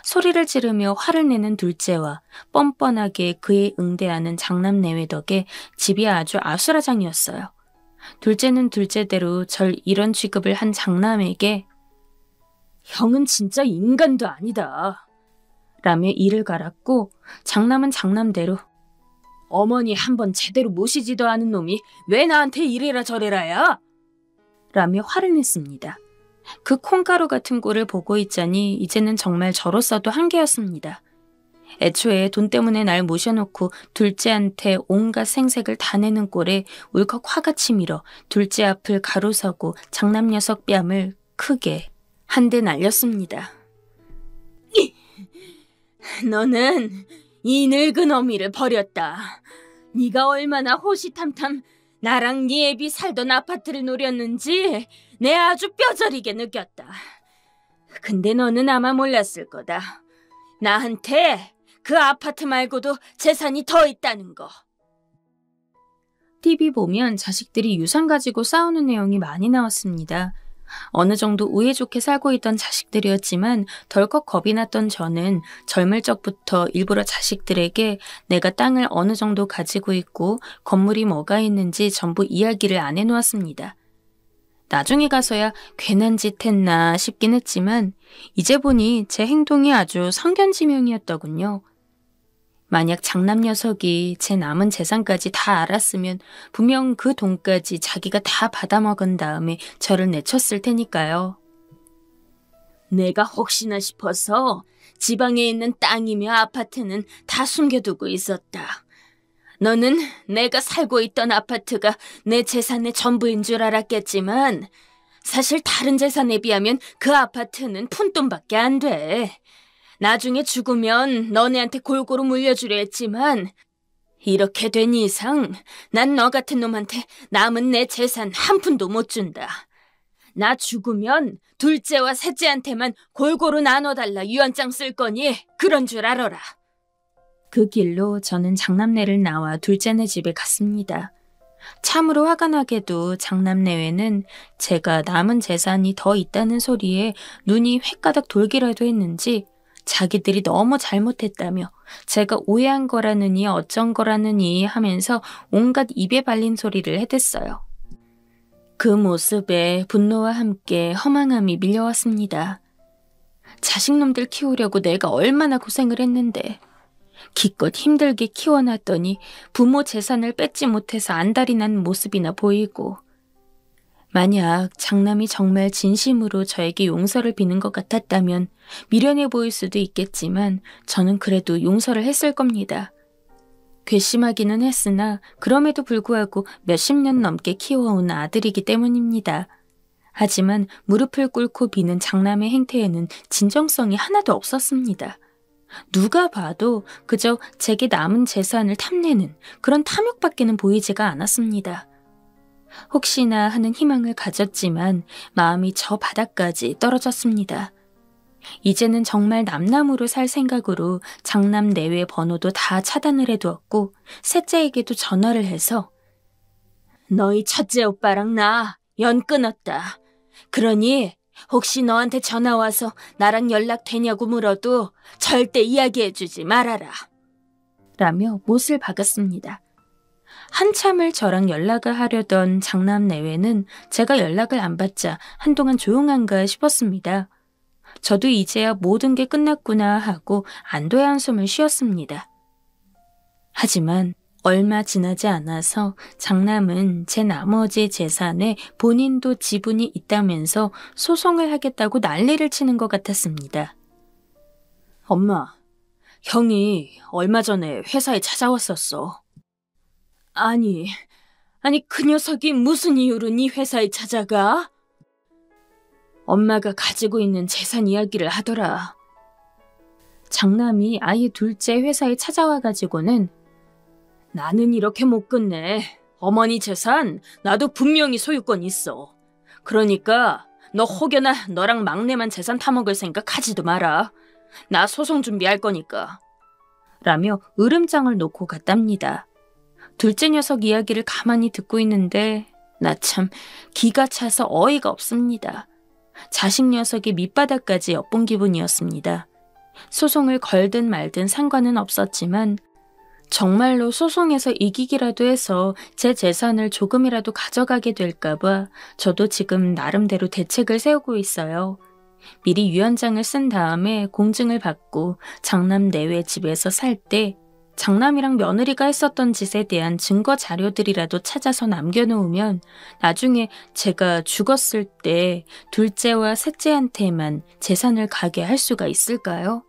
소리를 지르며 화를 내는 둘째와 뻔뻔하게 그에 응대하는 장남내외 덕에 집이 아주 아수라장이었어요. 둘째는 둘째대로 절 이런 취급을 한 장남에게 형은 진짜 인간도 아니다 라며 이를 갈았고 장남은 장남대로 어머니 한번 제대로 모시지도 않은 놈이 왜 나한테 이래라 저래라야? 라며 화를 냈습니다. 그 콩가루 같은 꼴을 보고 있자니 이제는 정말 저로서도 한계였습니다. 애초에 돈 때문에 날 모셔놓고 둘째한테 온갖 생색을 다 내는 꼴에 울컥 화가 치밀어 둘째 앞을 가로서고 장남 녀석 뺨을 크게 한 대 날렸습니다. 너는 이 늙은 어미를 버렸다. 네가 얼마나 호시탐탐 나랑 네 애비 살던 아파트를 노렸는지 내 아주 뼈저리게 느꼈다. 근데 너는 아마 몰랐을 거다. 나한테 그 아파트 말고도 재산이 더 있다는 거. TV 보면 자식들이 유산 가지고 싸우는 내용이 많이 나왔습니다. 어느 정도 우애 좋게 살고 있던 자식들이었지만 덜컥 겁이 났던 저는 젊을 적부터 일부러 자식들에게 내가 땅을 어느 정도 가지고 있고 건물이 뭐가 있는지 전부 이야기를 안 해놓았습니다. 나중에 가서야 괜한 짓 했나 싶긴 했지만 이제 보니 제 행동이 아주 성견지명이었더군요. 만약 장남 녀석이 제 남은 재산까지 다 알았으면 분명 그 돈까지 자기가 다 받아먹은 다음에 저를 내쳤을 테니까요. 내가 혹시나 싶어서 지방에 있는 땅이며 아파트는 다 숨겨두고 있었다. 너는 내가 살고 있던 아파트가 내 재산의 전부인 줄 알았겠지만 사실 다른 재산에 비하면 그 아파트는 푼돈밖에 안 돼. 나중에 죽으면 너네한테 골고루 물려주려 했지만 이렇게 된 이상 난 너 같은 놈한테 남은 내 재산 한 푼도 못 준다. 나 죽으면 둘째와 셋째한테만 골고루 나눠달라 유언장 쓸 거니 그런 줄 알아라. 그 길로 저는 장남네를 나와 둘째네 집에 갔습니다. 참으로 화가 나게도 장남네회는 제가 남은 재산이 더 있다는 소리에 눈이 횟가닥 돌기라도 했는지 자기들이 너무 잘못했다며 제가 오해한 거라느니 어쩐 거라느니 하면서 온갖 입에 발린 소리를 해댔어요. 그 모습에 분노와 함께 허망함이 밀려왔습니다. 자식놈들 키우려고 내가 얼마나 고생을 했는데 기껏 힘들게 키워놨더니 부모 재산을 뺏지 못해서 안달이 난 모습이나 보이고 만약 장남이 정말 진심으로 저에게 용서를 비는 것 같았다면 미련해 보일 수도 있겠지만 저는 그래도 용서를 했을 겁니다. 괘씸하기는 했으나 그럼에도 불구하고 몇십 년 넘게 키워온 아들이기 때문입니다. 하지만 무릎을 꿇고 비는 장남의 행태에는 진정성이 하나도 없었습니다. 누가 봐도 그저 제게 남은 재산을 탐내는 그런 탐욕밖에는 보이지가 않았습니다. 혹시나 하는 희망을 가졌지만 마음이 저 바닥까지 떨어졌습니다. 이제는 정말 남남으로 살 생각으로 장남 내외 번호도 다 차단을 해두었고 셋째에게도 전화를 해서 너희 첫째 오빠랑 나 연 끊었다. 그러니 혹시 너한테 전화 와서 나랑 연락되냐고 물어도 절대 이야기해주지 말아라. 라며 못을 박았습니다. 한참을 저랑 연락을 하려던 장남 내외는 제가 연락을 안 받자 한동안 조용한가 싶었습니다. 저도 이제야 모든 게 끝났구나 하고 안도의 한숨을 쉬었습니다. 하지만 얼마 지나지 않아서 장남은 제 나머지 재산에 본인도 지분이 있다면서 소송을 하겠다고 난리를 치는 것 같았습니다. 엄마, 형이 얼마 전에 회사에 찾아왔었어. 아니 그 녀석이 무슨 이유로 네 회사에 찾아가? 엄마가 가지고 있는 재산 이야기를 하더라. 장남이 아예 둘째 회사에 찾아와가지고는 나는 이렇게 못 끝내. 어머니 재산 나도 분명히 소유권 있어. 그러니까 너 혹여나 너랑 막내만 재산 타먹을 생각 하지도 마라. 나 소송 준비할 거니까. 라며 으름장을 놓고 갔답니다. 둘째 녀석 이야기를 가만히 듣고 있는데 나 참 기가 차서 어이가 없습니다. 자식 녀석의 밑바닥까지 엿본 기분이었습니다. 소송을 걸든 말든 상관은 없었지만 정말로 소송에서 이기기라도 해서 제 재산을 조금이라도 가져가게 될까봐 저도 지금 나름대로 대책을 세우고 있어요. 미리 유언장을 쓴 다음에 공증을 받고 장남 내외 집에서 살 때 장남이랑 며느리가 했었던 짓에 대한 증거 자료들이라도 찾아서 남겨놓으면 나중에 제가 죽었을 때 둘째와 셋째한테만 재산을 가게 할 수가 있을까요?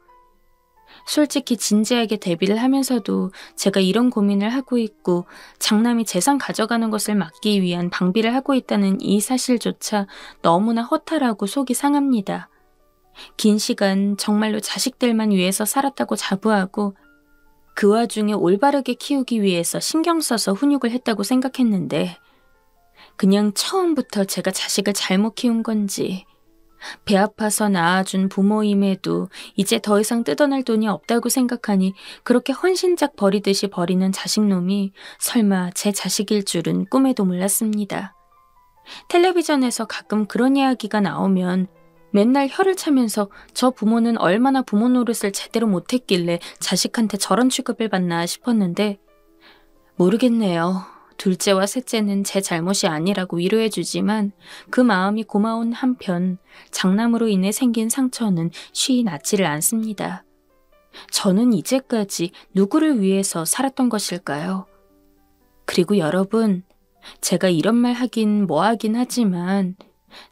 솔직히 진지하게 대비를 하면서도 제가 이런 고민을 하고 있고 장남이 재산 가져가는 것을 막기 위한 방비를 하고 있다는 이 사실조차 너무나 허탈하고 속이 상합니다. 긴 시간 정말로 자식들만 위해서 살았다고 자부하고 그 와중에 올바르게 키우기 위해서 신경 써서 훈육을 했다고 생각했는데 그냥 처음부터 제가 자식을 잘못 키운 건지 배 아파서 낳아준 부모임에도 이제 더 이상 뜯어낼 돈이 없다고 생각하니 그렇게 헌신작 버리듯이 버리는 자식놈이 설마 제 자식일 줄은 꿈에도 몰랐습니다. 텔레비전에서 가끔 그런 이야기가 나오면 맨날 혀를 차면서 저 부모는 얼마나 부모 노릇을 제대로 못했길래 자식한테 저런 취급을 받나 싶었는데 모르겠네요. 둘째와 셋째는 제 잘못이 아니라고 위로해주지만 그 마음이 고마운 한편 장남으로 인해 생긴 상처는 쉬이 낫지를 않습니다. 저는 이제까지 누구를 위해서 살았던 것일까요? 그리고 여러분, 제가 이런 말 하긴 뭐하긴 하지만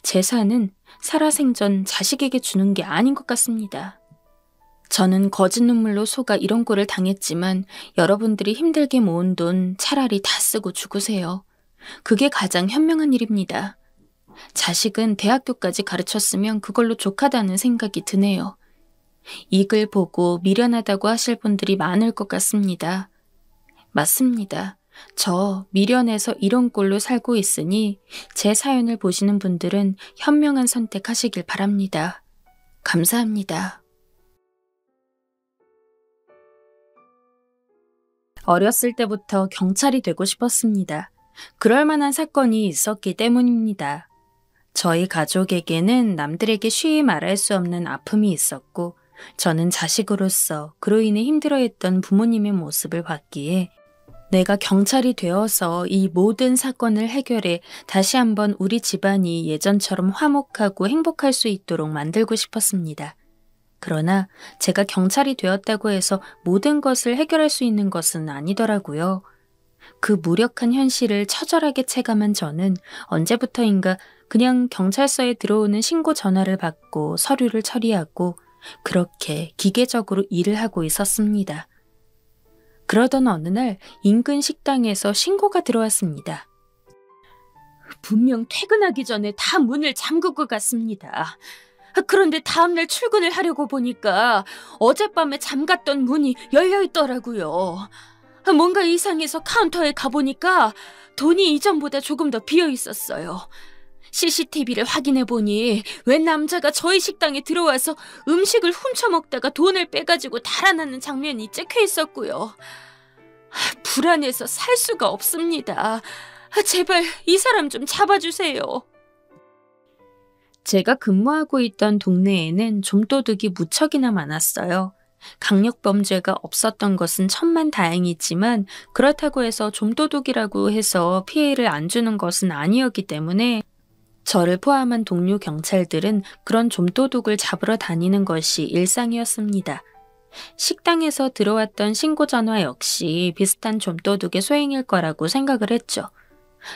재산은 살아생전 자식에게 주는 게 아닌 것 같습니다. 저는 거짓 눈물로 속아 이런 꼴을 당했지만 여러분들이 힘들게 모은 돈 차라리 다 쓰고 죽으세요. 그게 가장 현명한 일입니다. 자식은 대학교까지 가르쳤으면 그걸로 족하다는 생각이 드네요. 이 글 보고 미련하다고 하실 분들이 많을 것 같습니다. 맞습니다. 저 미련해서 이런 꼴로 살고 있으니 제 사연을 보시는 분들은 현명한 선택하시길 바랍니다. 감사합니다. 어렸을 때부터 경찰이 되고 싶었습니다. 그럴 만한 사건이 있었기 때문입니다. 저희 가족에게는 남들에게 쉬이 말할 수 없는 아픔이 있었고 저는 자식으로서 그로 인해 힘들어했던 부모님의 모습을 봤기에 내가 경찰이 되어서 이 모든 사건을 해결해 다시 한번 우리 집안이 예전처럼 화목하고 행복할 수 있도록 만들고 싶었습니다. 그러나 제가 경찰이 되었다고 해서 모든 것을 해결할 수 있는 것은 아니더라고요. 그 무력한 현실을 처절하게 체감한 저는 언제부터인가 그냥 경찰서에 들어오는 신고 전화를 받고 서류를 처리하고 그렇게 기계적으로 일을 하고 있었습니다. 그러던 어느 날 인근 식당에서 신고가 들어왔습니다. 분명 퇴근하기 전에 다 문을 잠그고 갔습니다. 그런데 다음날 출근을 하려고 보니까 어젯밤에 잠갔던 문이 열려있더라고요. 뭔가 이상해서 카운터에 가보니까 돈이 이전보다 조금 더 비어있었어요. CCTV를 확인해보니 웬 남자가 저희 식당에 들어와서 음식을 훔쳐먹다가 돈을 빼가지고 달아나는 장면이 찍혀있었고요. 불안해서 살 수가 없습니다. 제발 이 사람 좀 잡아주세요. 제가 근무하고 있던 동네에는 좀도둑이 무척이나 많았어요. 강력범죄가 없었던 것은 천만다행이지만 그렇다고 해서 좀도둑이라고 해서 피해를 안 주는 것은 아니었기 때문에 저를 포함한 동료 경찰들은 그런 좀도둑을 잡으러 다니는 것이 일상이었습니다. 식당에서 들어왔던 신고 전화 역시 비슷한 좀도둑의 소행일 거라고 생각을 했죠.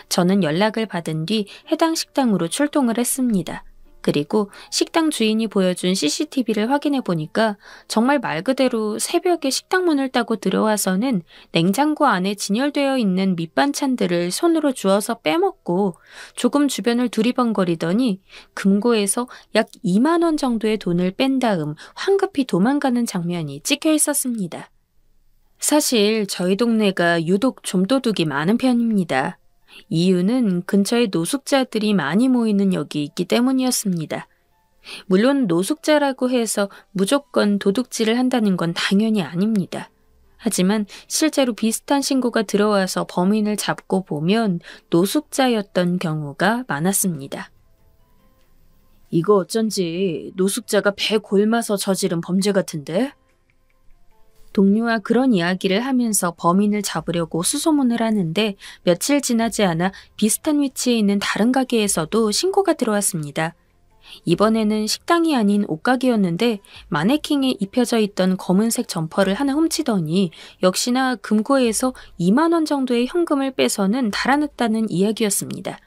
저는 연락을 받은 뒤 해당 식당으로 출동을 했습니다. 그리고 식당 주인이 보여준 CCTV를 확인해 보니까 정말 말 그대로 새벽에 식당 문을 따고 들어와서는 냉장고 안에 진열되어 있는 밑반찬들을 손으로 주워서 빼먹고 조금 주변을 두리번거리더니 금고에서 약 2만 원 정도의 돈을 뺀 다음 황급히 도망가는 장면이 찍혀 있었습니다. 사실 저희 동네가 유독 좀도둑이 많은 편입니다. 이유는 근처에 노숙자들이 많이 모이는 역이 있기 때문이었습니다. 물론 노숙자라고 해서 무조건 도둑질을 한다는 건 당연히 아닙니다. 하지만 실제로 비슷한 신고가 들어와서 범인을 잡고 보면 노숙자였던 경우가 많았습니다. 이거 어쩐지 노숙자가 배 골마서 저지른 범죄 같은데? 동료와 그런 이야기를 하면서 범인을 잡으려고 수소문을 하는데 며칠 지나지 않아 비슷한 위치에 있는 다른 가게에서도 신고가 들어왔습니다. 이번에는 식당이 아닌 옷가게였는데 마네킹에 입혀져 있던 검은색 점퍼를 하나 훔치더니 역시나 금고에서 2만 원 정도의 현금을 빼서는 달아났다는 이야기였습니다.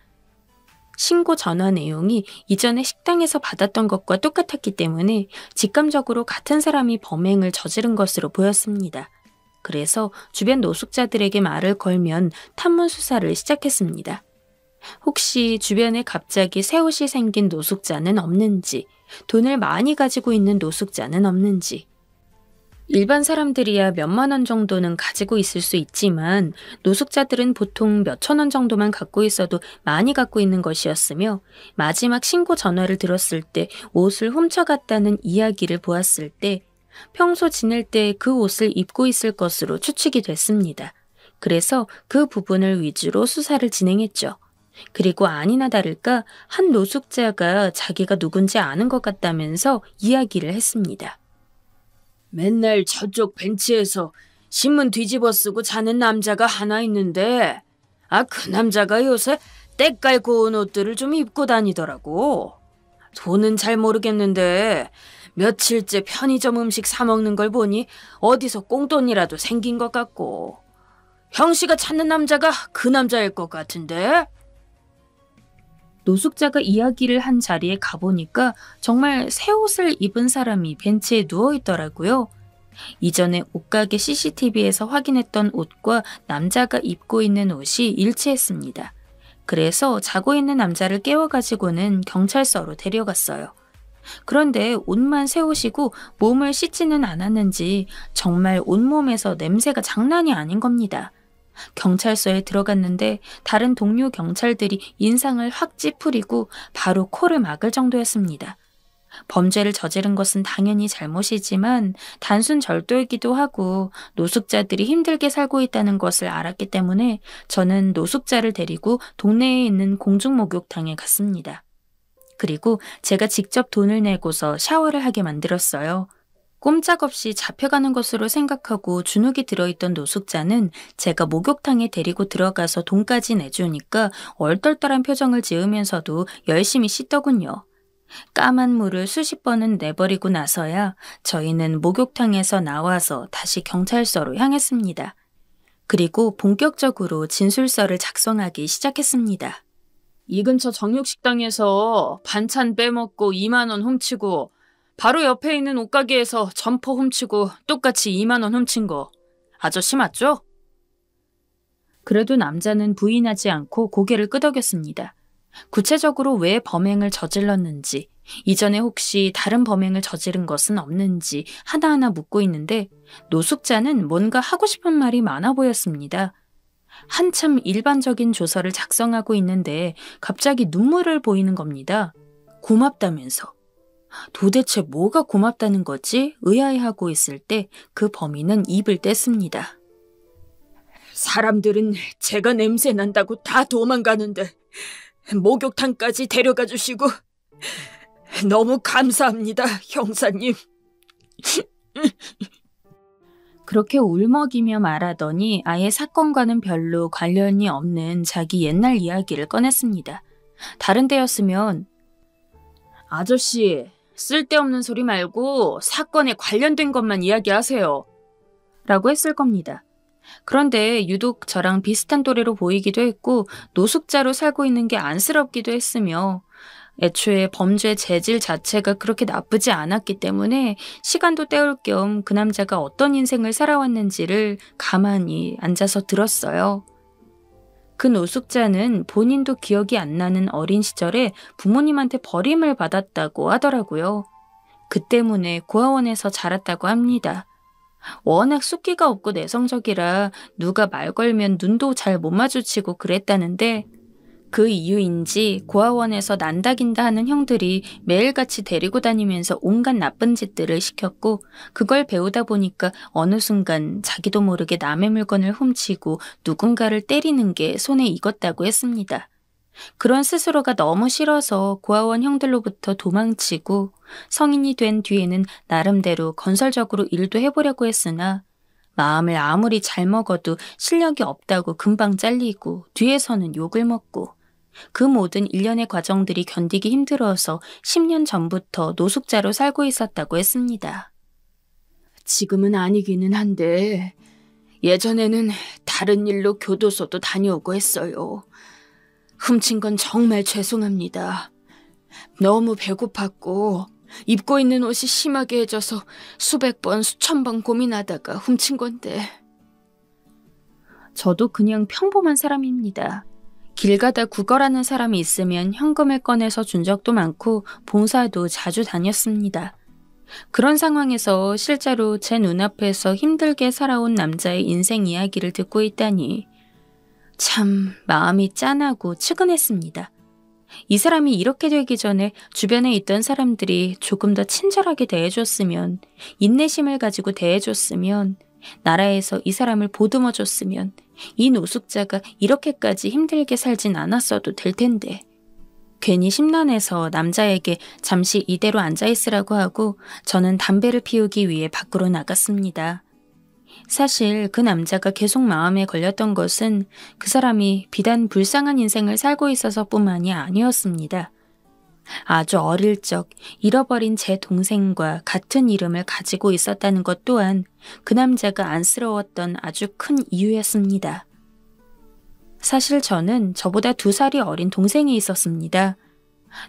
신고 전화 내용이 이전에 식당에서 받았던 것과 똑같았기 때문에 직감적으로 같은 사람이 범행을 저지른 것으로 보였습니다. 그래서 주변 노숙자들에게 말을 걸면 탐문 수사를 시작했습니다. 혹시 주변에 갑자기 새 옷이 생긴 노숙자는 없는지, 돈을 많이 가지고 있는 노숙자는 없는지, 일반 사람들이야 몇만 원 정도는 가지고 있을 수 있지만 노숙자들은 보통 몇천 원 정도만 갖고 있어도 많이 갖고 있는 것이었으며 마지막 신고 전화를 들었을 때 옷을 훔쳐갔다는 이야기를 보았을 때 평소 지낼 때 그 옷을 입고 있을 것으로 추측이 됐습니다. 그래서 그 부분을 위주로 수사를 진행했죠. 그리고 아니나 다를까 한 노숙자가 자기가 누군지 아는 것 같다면서 이야기를 했습니다. 맨날 저쪽 벤치에서 신문 뒤집어 쓰고 자는 남자가 하나 있는데 그 남자가 요새 때깔 고운 옷들을 좀 입고 다니더라고. 돈은 잘 모르겠는데 며칠째 편의점 음식 사 먹는 걸 보니 어디서 꽁돈이라도 생긴 것 같고. 형씨가 찾는 남자가 그 남자일 것 같은데? 노숙자가 이야기를 한 자리에 가보니까 정말 새 옷을 입은 사람이 벤치에 누워있더라고요. 이전에 옷가게 CCTV에서 확인했던 옷과 남자가 입고 있는 옷이 일치했습니다. 그래서 자고 있는 남자를 깨워가지고는 경찰서로 데려갔어요. 그런데 옷만 새 옷이고 몸을 씻지는 않았는지 정말 온몸에서 냄새가 장난이 아닌 겁니다. 경찰서에 들어갔는데 다른 동료 경찰들이 인상을 확 찌푸리고 바로 코를 막을 정도였습니다. 범죄를 저지른 것은 당연히 잘못이지만 단순 절도이기도 하고 노숙자들이 힘들게 살고 있다는 것을 알았기 때문에 저는 노숙자를 데리고 동네에 있는 공중목욕탕에 갔습니다. 그리고 제가 직접 돈을 내고서 샤워를 하게 만들었어요. 꼼짝없이 잡혀가는 것으로 생각하고 주눅이 들어있던 노숙자는 제가 목욕탕에 데리고 들어가서 돈까지 내주니까 얼떨떨한 표정을 지으면서도 열심히 씻더군요. 까만 물을 수십 번은 내버리고 나서야 저희는 목욕탕에서 나와서 다시 경찰서로 향했습니다. 그리고 본격적으로 진술서를 작성하기 시작했습니다. 이 근처 정육식당에서 반찬 빼먹고 2만 원 훔치고 바로 옆에 있는 옷가게에서 점퍼 훔치고 똑같이 2만 원 훔친 거 아저씨 맞죠? 그래도 남자는 부인하지 않고 고개를 끄덕였습니다. 구체적으로 왜 범행을 저질렀는지, 이전에 혹시 다른 범행을 저지른 것은 없는지 하나하나 묻고 있는데 노숙자는 뭔가 하고 싶은 말이 많아 보였습니다. 한참 일반적인 조서를 작성하고 있는데 갑자기 눈물을 보이는 겁니다. 고맙다면서. 도대체 뭐가 고맙다는 거지? 의아해하고 있을 때 그 범인은 입을 뗐습니다. 사람들은 제가 냄새 난다고 다 도망가는데 목욕탕까지 데려가 주시고 너무 감사합니다, 형사님. 그렇게 울먹이며 말하더니 아예 사건과는 별로 관련이 없는 자기 옛날 이야기를 꺼냈습니다. 다른 때였으면 아저씨, 쓸데없는 소리 말고 사건에 관련된 것만 이야기하세요. 라고 했을 겁니다. 그런데 유독 저랑 비슷한 또래로 보이기도 했고 노숙자로 살고 있는 게 안쓰럽기도 했으며 애초에 범죄 재질 자체가 그렇게 나쁘지 않았기 때문에 시간도 때울 겸 그 남자가 어떤 인생을 살아왔는지를 가만히 앉아서 들었어요. 그 노숙자는 본인도 기억이 안 나는 어린 시절에 부모님한테 버림을 받았다고 하더라고요. 그 때문에 고아원에서 자랐다고 합니다. 워낙 숫기가 없고 내성적이라 누가 말 걸면 눈도 잘 못 마주치고 그랬다는데 그 이유인지 고아원에서 난다긴다 하는 형들이 매일같이 데리고 다니면서 온갖 나쁜 짓들을 시켰고 그걸 배우다 보니까 어느 순간 자기도 모르게 남의 물건을 훔치고 누군가를 때리는 게 손에 익었다고 했습니다. 그런 스스로가 너무 싫어서 고아원 형들로부터 도망치고 성인이 된 뒤에는 나름대로 건설적으로 일도 해보려고 했으나 마음을 아무리 잘 먹어도 실력이 없다고 금방 잘리고 뒤에서는 욕을 먹고 그 모든 일련의 과정들이 견디기 힘들어서 10년 전부터 노숙자로 살고 있었다고 했습니다. 지금은 아니기는 한데 예전에는 다른 일로 교도소도 다녀오고 했어요. 훔친 건 정말 죄송합니다. 너무 배고팠고 입고 있는 옷이 심하게 해져서 수백 번 수천 번 고민하다가 훔친 건데. 저도 그냥 평범한 사람입니다. 길 가다 구걸하는 사람이 있으면 현금을 꺼내서 준 적도 많고 봉사도 자주 다녔습니다. 그런 상황에서 실제로 제 눈앞에서 힘들게 살아온 남자의 인생 이야기를 듣고 있다니 참 마음이 짠하고 측은했습니다. 이 사람이 이렇게 되기 전에 주변에 있던 사람들이 조금 더 친절하게 대해줬으면, 인내심을 가지고 대해줬으면, 나라에서 이 사람을 보듬어줬으면 이 노숙자가 이렇게까지 힘들게 살진 않았어도 될 텐데. 괜히 심란해서 남자에게 잠시 이대로 앉아있으라고 하고 저는 담배를 피우기 위해 밖으로 나갔습니다. 사실 그 남자가 계속 마음에 걸렸던 것은 그 사람이 비단 불쌍한 인생을 살고 있어서뿐만이 아니었습니다. 아주 어릴 적 잃어버린 제 동생과 같은 이름을 가지고 있었다는 것 또한 그 남자가 안쓰러웠던 아주 큰 이유였습니다. 사실 저는 저보다 2살이 어린 동생이 있었습니다.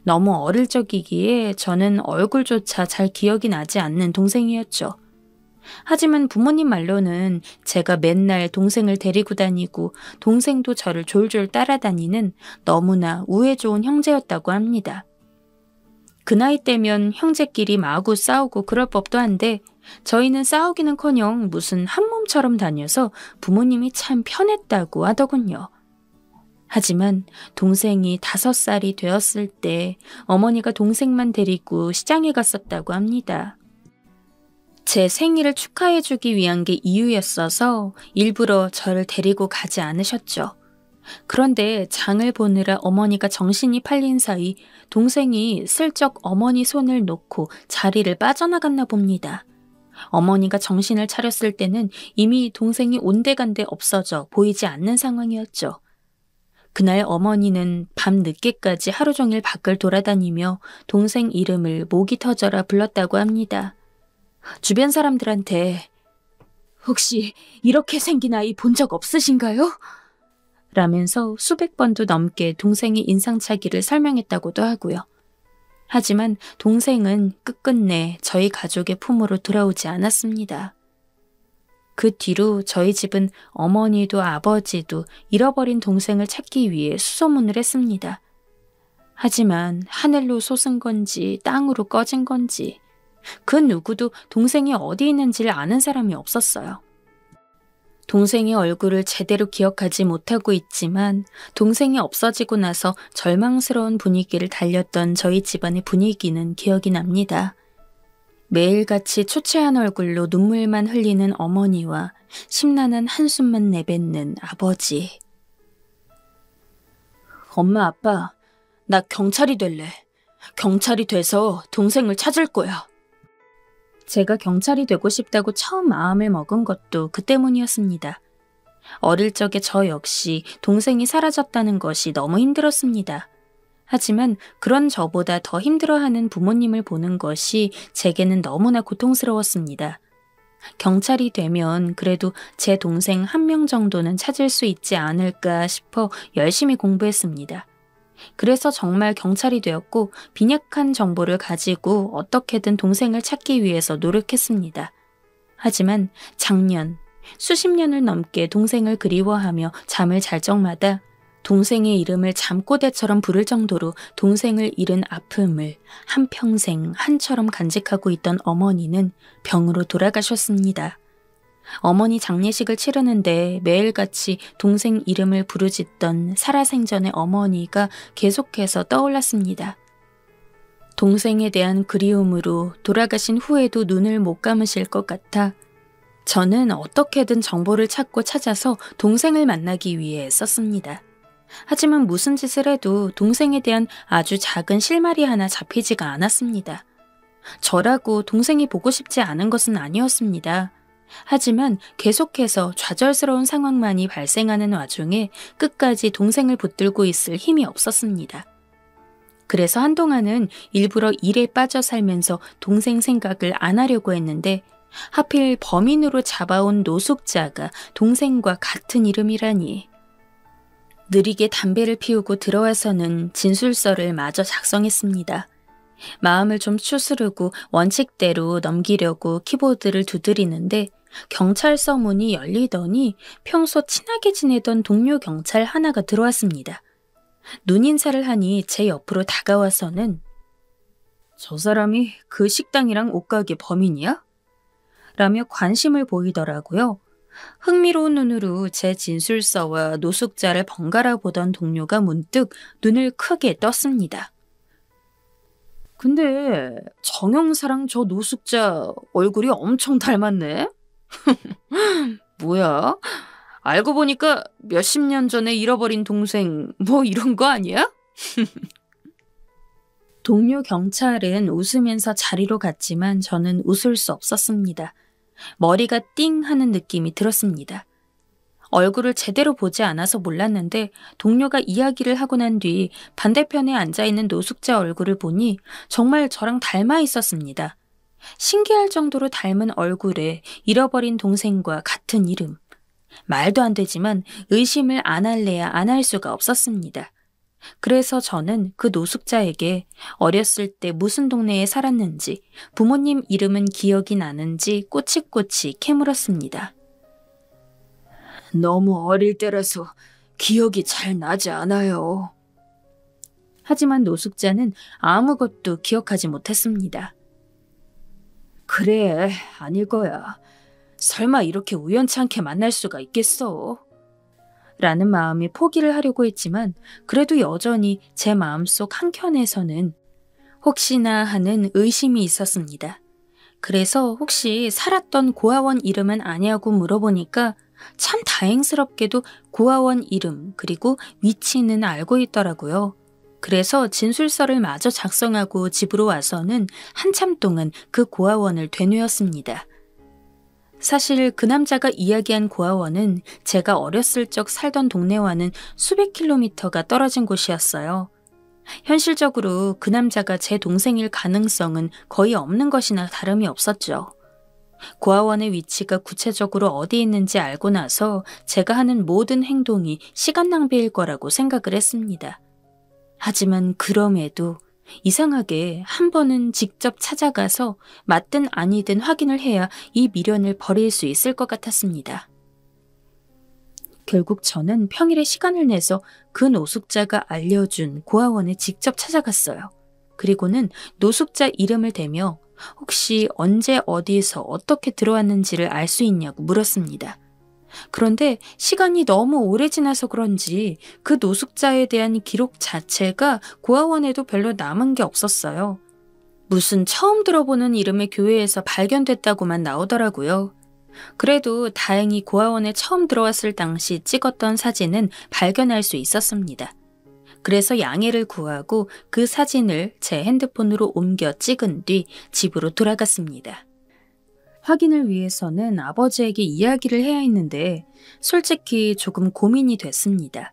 너무 어릴 적이기에 저는 얼굴조차 잘 기억이 나지 않는 동생이었죠. 하지만 부모님 말로는 제가 맨날 동생을 데리고 다니고 동생도 저를 졸졸 따라다니는 너무나 우애 좋은 형제였다고 합니다. 그 나이 때면 형제끼리 마구 싸우고 그럴 법도 한데 저희는 싸우기는커녕 무슨 한 몸처럼 다녀서 부모님이 참 편했다고 하더군요. 하지만 동생이 5살이 되었을 때 어머니가 동생만 데리고 시장에 갔었다고 합니다. 제 생일을 축하해주기 위한 게 이유였어서 일부러 저를 데리고 가지 않으셨죠. 그런데 장을 보느라 어머니가 정신이 팔린 사이 동생이 슬쩍 어머니 손을 놓고 자리를 빠져나갔나 봅니다. 어머니가 정신을 차렸을 때는 이미 동생이 온데간데 없어져 보이지 않는 상황이었죠. 그날 어머니는 밤 늦게까지 하루 종일 밖을 돌아다니며 동생 이름을 목이 터져라 불렀다고 합니다. 주변 사람들한테 혹시 이렇게 생긴 아이 본 적 없으신가요? 라면서 수백 번도 넘게 동생의 인상착의를 설명했다고도 하고요. 하지만 동생은 끝끝내 저희 가족의 품으로 돌아오지 않았습니다. 그 뒤로 저희 집은 어머니도 아버지도 잃어버린 동생을 찾기 위해 수소문을 했습니다. 하지만 하늘로 솟은 건지 땅으로 꺼진 건지 그 누구도 동생이 어디 있는지를 아는 사람이 없었어요. 동생의 얼굴을 제대로 기억하지 못하고 있지만 동생이 없어지고 나서 절망스러운 분위기를 달렸던 저희 집안의 분위기는 기억이 납니다. 매일같이 초췌한 얼굴로 눈물만 흘리는 어머니와 심란한 한숨만 내뱉는 아버지. 엄마, 아빠, 나 경찰이 될래. 경찰이 돼서 동생을 찾을 거야. 제가 경찰이 되고 싶다고 처음 마음을 먹은 것도 그 때문이었습니다. 어릴 적에 저 역시 동생이 사라졌다는 것이 너무 힘들었습니다. 하지만 그런 저보다 더 힘들어하는 부모님을 보는 것이 제게는 너무나 고통스러웠습니다. 경찰이 되면 그래도 제 동생 1명 정도는 찾을 수 있지 않을까 싶어 열심히 공부했습니다. 그래서 정말 경찰이 되었고 빈약한 정보를 가지고 어떻게든 동생을 찾기 위해서 노력했습니다. 하지만 작년, 수십 년을 넘게 동생을 그리워하며 잠을 잘 적마다 동생의 이름을 잠꼬대처럼 부를 정도로 동생을 잃은 아픔을 한평생 한처럼 간직하고 있던 어머니는 병으로 돌아가셨습니다. 어머니 장례식을 치르는데 매일같이 동생 이름을 부르짖던 살아생전의 어머니가 계속해서 떠올랐습니다. 동생에 대한 그리움으로 돌아가신 후에도 눈을 못 감으실 것 같아 저는 어떻게든 정보를 찾고 찾아서 동생을 만나기 위해 썼습니다. 하지만 무슨 짓을 해도 동생에 대한 아주 작은 실마리 하나 잡히지가 않았습니다. 저라고 동생이 보고 싶지 않은 것은 아니었습니다. 하지만 계속해서 좌절스러운 상황만이 발생하는 와중에 끝까지 동생을 붙들고 있을 힘이 없었습니다. 그래서 한동안은 일부러 일에 빠져 살면서 동생 생각을 안 하려고 했는데 하필 범인으로 잡아온 노숙자가 동생과 같은 이름이라니. 느리게 담배를 피우고 들어와서는 진술서를 마저 작성했습니다. 마음을 좀 추스르고 원칙대로 넘기려고 키보드를 두드리는데 경찰서 문이 열리더니 평소 친하게 지내던 동료 경찰 하나가 들어왔습니다. 눈인사를 하니 제 옆으로 다가와서는 저 사람이 그 식당이랑 옷가게 범인이야? 라며 관심을 보이더라고요. 흥미로운 눈으로 제 진술서와 노숙자를 번갈아 보던 동료가 문득 눈을 크게 떴습니다. 근데 정형사랑 저 노숙자 얼굴이 엄청 닮았네? 뭐야? 알고 보니까 몇십 년 전에 잃어버린 동생 뭐 이런 거 아니야? 동료 경찰은 웃으면서 자리로 갔지만 저는 웃을 수 없었습니다. 머리가 띵 하는 느낌이 들었습니다. 얼굴을 제대로 보지 않아서 몰랐는데 동료가 이야기를 하고 난 뒤 반대편에 앉아있는 노숙자 얼굴을 보니 정말 저랑 닮아 있었습니다. 신기할 정도로 닮은 얼굴에 잃어버린 동생과 같은 이름. 말도 안 되지만 의심을 안 할래야 안 할 수가 없었습니다. 그래서 저는 그 노숙자에게 어렸을 때 무슨 동네에 살았는지, 부모님 이름은 기억이 나는지 꼬치꼬치 캐물었습니다. 너무 어릴 때라서 기억이 잘 나지 않아요. 하지만 노숙자는 아무것도 기억하지 못했습니다. 그래, 아닐 거야. 설마 이렇게 우연찮게 만날 수가 있겠어? 라는 마음이 포기를 하려고 했지만 그래도 여전히 제 마음속 한켠에서는 혹시나 하는 의심이 있었습니다. 그래서 혹시 살았던 고아원 이름은 아냐고 물어보니까 참 다행스럽게도 고아원 이름 그리고 위치는 알고 있더라고요. 그래서 진술서를 마저 작성하고 집으로 와서는 한참 동안 그 고아원을 되뇌었습니다. 사실 그 남자가 이야기한 고아원은 제가 어렸을 적 살던 동네와는 수백 킬로미터가 떨어진 곳이었어요. 현실적으로 그 남자가 제 동생일 가능성은 거의 없는 것이나 다름이 없었죠. 고아원의 위치가 구체적으로 어디 있는지 알고 나서 제가 하는 모든 행동이 시간 낭비일 거라고 생각을 했습니다. 하지만 그럼에도 이상하게 한 번은 직접 찾아가서 맞든 아니든 확인을 해야 이 미련을 버릴 수 있을 것 같았습니다. 결국 저는 평일에 시간을 내서 그 노숙자가 알려준 고아원에 직접 찾아갔어요. 그리고는 노숙자 이름을 대며 혹시 언제 어디에서 어떻게 들어왔는지를 알 수 있냐고 물었습니다. 그런데 시간이 너무 오래 지나서 그런지 그 노숙자에 대한 기록 자체가 고아원에도 별로 남은 게 없었어요. 무슨 처음 들어보는 이름의 교회에서 발견됐다고만 나오더라고요. 그래도 다행히 고아원에 처음 들어왔을 당시 찍었던 사진은 발견할 수 있었습니다. 그래서 양해를 구하고 그 사진을 제 핸드폰으로 옮겨 찍은 뒤 집으로 돌아갔습니다. 확인을 위해서는 아버지에게 이야기를 해야 했는데 솔직히 조금 고민이 됐습니다.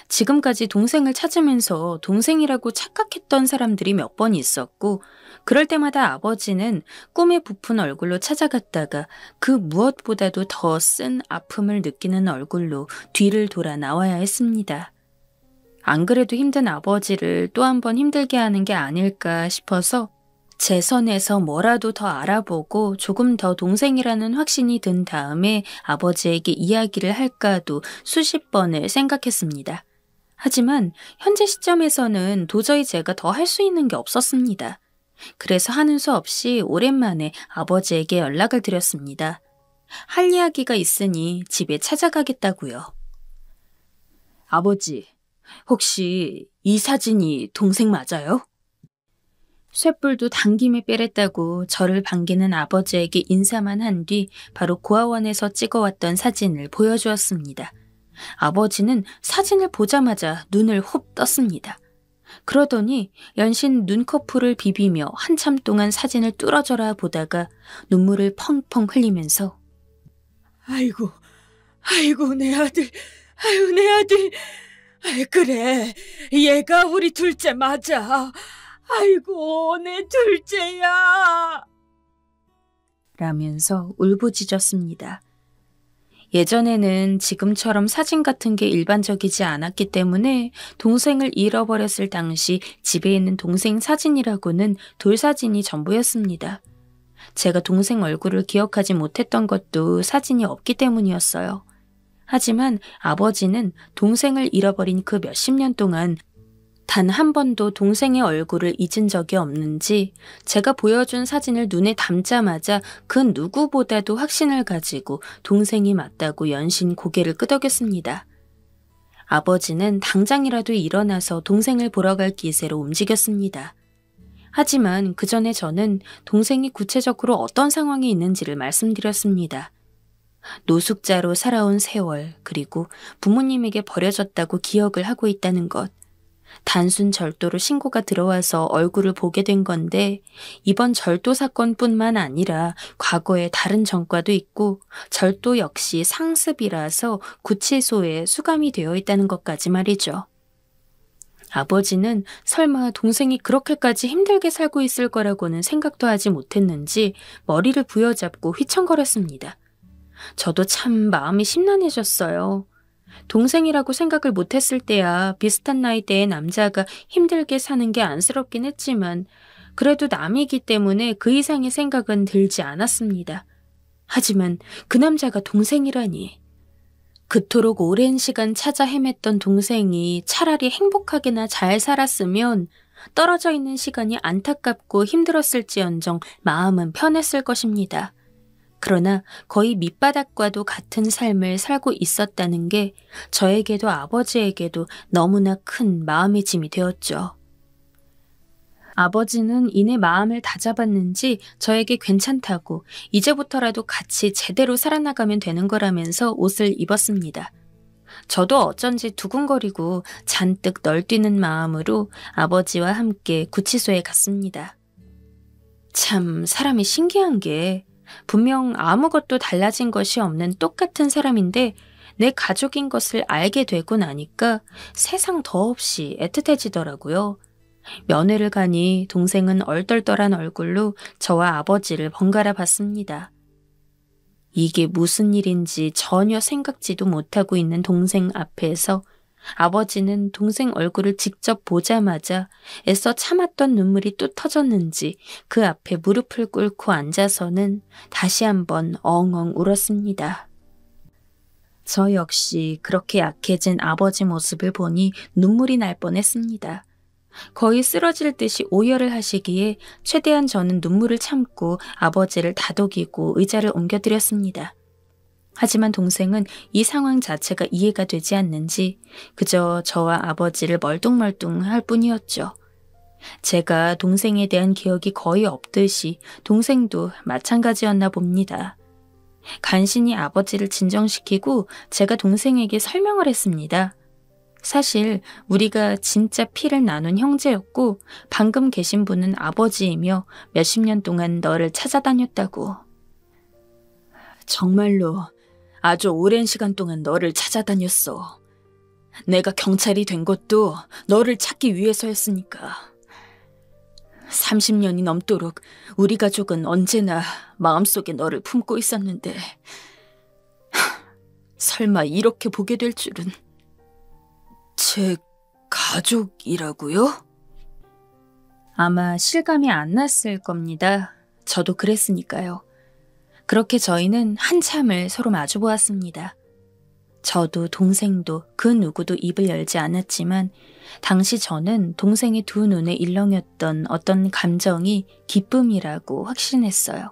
지금까지 동생을 찾으면서 동생이라고 착각했던 사람들이 몇 번 있었고 그럴 때마다 아버지는 꿈에 부푼 얼굴로 찾아갔다가 그 무엇보다도 더 쓴 아픔을 느끼는 얼굴로 뒤를 돌아 나와야 했습니다. 안 그래도 힘든 아버지를 또 한 번 힘들게 하는 게 아닐까 싶어서 제 선에서 뭐라도 더 알아보고 조금 더 동생이라는 확신이 든 다음에 아버지에게 이야기를 할까도 수십 번을 생각했습니다. 하지만 현재 시점에서는 도저히 제가 더 할 수 있는 게 없었습니다. 그래서 하는 수 없이 오랜만에 아버지에게 연락을 드렸습니다. 할 이야기가 있으니 집에 찾아가겠다고요. 아버지, 혹시 이 사진이 동생 맞아요? 쇳불도 당김에 빼랬다고 저를 반기는 아버지에게 인사만 한 뒤 바로 고아원에서 찍어왔던 사진을 보여주었습니다. 아버지는 사진을 보자마자 눈을 홉 떴습니다. 그러더니 연신 눈꺼풀을 비비며 한참 동안 사진을 뚫어져라 보다가 눈물을 펑펑 흘리면서 아이고, 아이고 내 아들, 아유 내 아들, 그래 얘가 우리 둘째 맞아. 아이고 내 둘째야 라면서 울부짖었습니다. 예전에는 지금처럼 사진 같은 게 일반적이지 않았기 때문에 동생을 잃어버렸을 당시 집에 있는 동생 사진이라고는 돌사진이 전부였습니다. 제가 동생 얼굴을 기억하지 못했던 것도 사진이 없기 때문이었어요. 하지만 아버지는 동생을 잃어버린 그 몇십 년 동안 단 한 번도 동생의 얼굴을 잊은 적이 없는지 제가 보여준 사진을 눈에 담자마자 그 누구보다도 확신을 가지고 동생이 맞다고 연신 고개를 끄덕였습니다. 아버지는 당장이라도 일어나서 동생을 보러 갈 기세로 움직였습니다. 하지만 그 전에 저는 동생이 구체적으로 어떤 상황에 있는지를 말씀드렸습니다. 노숙자로 살아온 세월, 그리고 부모님에게 버려졌다고 기억을 하고 있다는 것, 단순 절도로 신고가 들어와서 얼굴을 보게 된 건데 이번 절도 사건뿐만 아니라 과거에 다른 전과도 있고 절도 역시 상습이라서 구치소에 수감이 되어 있다는 것까지 말이죠. 아버지는 설마 동생이 그렇게까지 힘들게 살고 있을 거라고는 생각도 하지 못했는지 머리를 부여잡고 휘청거렸습니다. 저도 참 마음이 심란해졌어요. 동생이라고 생각을 못했을 때야 비슷한 나이대의 남자가 힘들게 사는 게 안쓰럽긴 했지만 그래도 남이기 때문에 그 이상의 생각은 들지 않았습니다. 하지만 그 남자가 동생이라니. 그토록 오랜 시간 찾아 헤맸던 동생이 차라리 행복하게나 잘 살았으면 떨어져 있는 시간이 안타깝고 힘들었을지언정 마음은 편했을 것입니다. 그러나 거의 밑바닥과도 같은 삶을 살고 있었다는 게 저에게도 아버지에게도 너무나 큰 마음의 짐이 되었죠. 아버지는 이내 마음을 다잡았는지 저에게 괜찮다고 이제부터라도 같이 제대로 살아나가면 되는 거라면서 옷을 입었습니다. 저도 어쩐지 두근거리고 잔뜩 널뛰는 마음으로 아버지와 함께 구치소에 갔습니다. 참 사람이 신기한 게 분명 아무것도 달라진 것이 없는 똑같은 사람인데 내 가족인 것을 알게 되고 나니까 세상 더없이 애틋해지더라고요. 면회를 가니 동생은 얼떨떨한 얼굴로 저와 아버지를 번갈아 봤습니다. 이게 무슨 일인지 전혀 생각지도 못하고 있는 동생 앞에서 아버지는 동생 얼굴을 직접 보자마자 애써 참았던 눈물이 또 터졌는지 그 앞에 무릎을 꿇고 앉아서는 다시 한번 엉엉 울었습니다. 저 역시 그렇게 약해진 아버지 모습을 보니 눈물이 날 뻔했습니다. 거의 쓰러질 듯이 오열을 하시기에 최대한 저는 눈물을 참고 아버지를 다독이고 의자를 옮겨드렸습니다. 하지만 동생은 이 상황 자체가 이해가 되지 않는지 그저 저와 아버지를 멀뚱멀뚱 할 뿐이었죠. 제가 동생에 대한 기억이 거의 없듯이 동생도 마찬가지였나 봅니다. 간신히 아버지를 진정시키고 제가 동생에게 설명을 했습니다. 사실 우리가 진짜 피를 나눈 형제였고 방금 계신 분은 아버지이며 몇십 년 동안 너를 찾아다녔다고. 정말로 아주 오랜 시간 동안 너를 찾아다녔어. 내가 경찰이 된 것도 너를 찾기 위해서였으니까. 30년이 넘도록 우리 가족은 언제나 마음속에 너를 품고 있었는데 설마 이렇게 보게 될 줄은. 제 가족이라고요? 아마 실감이 안 났을 겁니다. 저도 그랬으니까요. 그렇게 저희는 한참을 서로 마주 보았습니다. 저도 동생도 그 누구도 입을 열지 않았지만 당시 저는 동생의 두 눈에 일렁였던 어떤 감정이 기쁨이라고 확신했어요.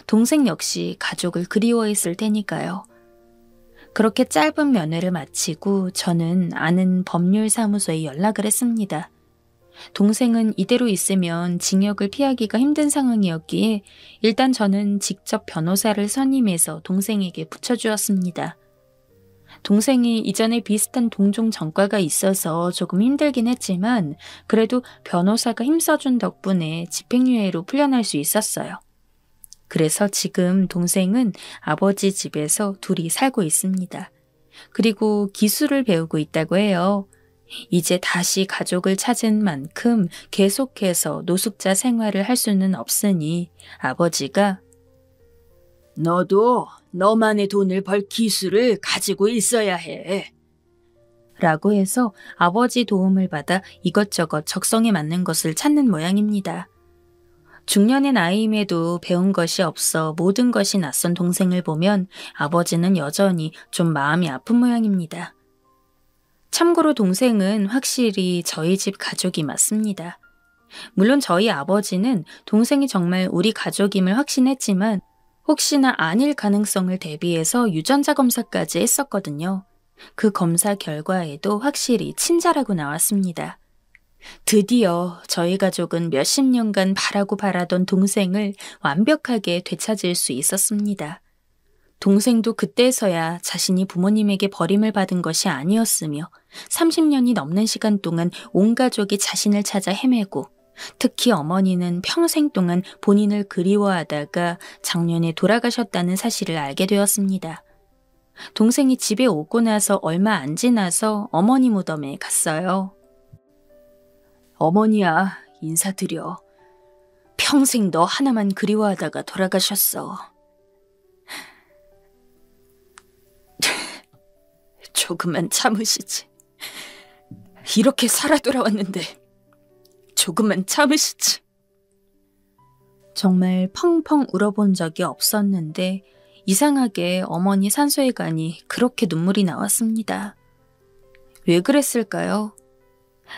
동생 역시 가족을 그리워했을 테니까요. 그렇게 짧은 면회를 마치고 저는 아는 법률사무소에 연락을 했습니다. 동생은 이대로 있으면 징역을 피하기가 힘든 상황이었기에 일단 저는 직접 변호사를 선임해서 동생에게 붙여주었습니다. 동생이 이전에 비슷한 동종 전과가 있어서 조금 힘들긴 했지만 그래도 변호사가 힘써준 덕분에 집행유예로 풀려날 수 있었어요. 그래서 지금 동생은 아버지 집에서 둘이 살고 있습니다. 그리고 기술을 배우고 있다고 해요. 이제 다시 가족을 찾은 만큼 계속해서 노숙자 생활을 할 수는 없으니 아버지가 너도 너만의 돈을 벌 기술을 가지고 있어야 해. 라고 해서 아버지 도움을 받아 이것저것 적성에 맞는 것을 찾는 모양입니다. 중년의 나이임에도 배운 것이 없어 모든 것이 낯선 동생을 보면 아버지는 여전히 좀 마음이 아픈 모양입니다. 참고로 동생은 확실히 저희 집 가족이 맞습니다. 물론 저희 아버지는 동생이 정말 우리 가족임을 확신했지만 혹시나 아닐 가능성을 대비해서 유전자 검사까지 했었거든요. 그 검사 결과에도 확실히 친자라고 나왔습니다. 드디어 저희 가족은 몇십 년간 바라고 바라던 동생을 완벽하게 되찾을 수 있었습니다. 동생도 그때서야 자신이 부모님에게 버림을 받은 것이 아니었으며 30년이 넘는 시간 동안 온 가족이 자신을 찾아 헤매고 특히 어머니는 평생 동안 본인을 그리워하다가 작년에 돌아가셨다는 사실을 알게 되었습니다. 동생이 집에 오고 나서 얼마 안 지나서 어머니 무덤에 갔어요. 어머니야, 인사드려. 평생 너 하나만 그리워하다가 돌아가셨어. 조금만 참으시지. 이렇게 살아 돌아왔는데 조금만 참으시지. 정말 펑펑 울어본 적이 없었는데 이상하게 어머니 산소에 가니 그렇게 눈물이 나왔습니다. 왜 그랬을까요?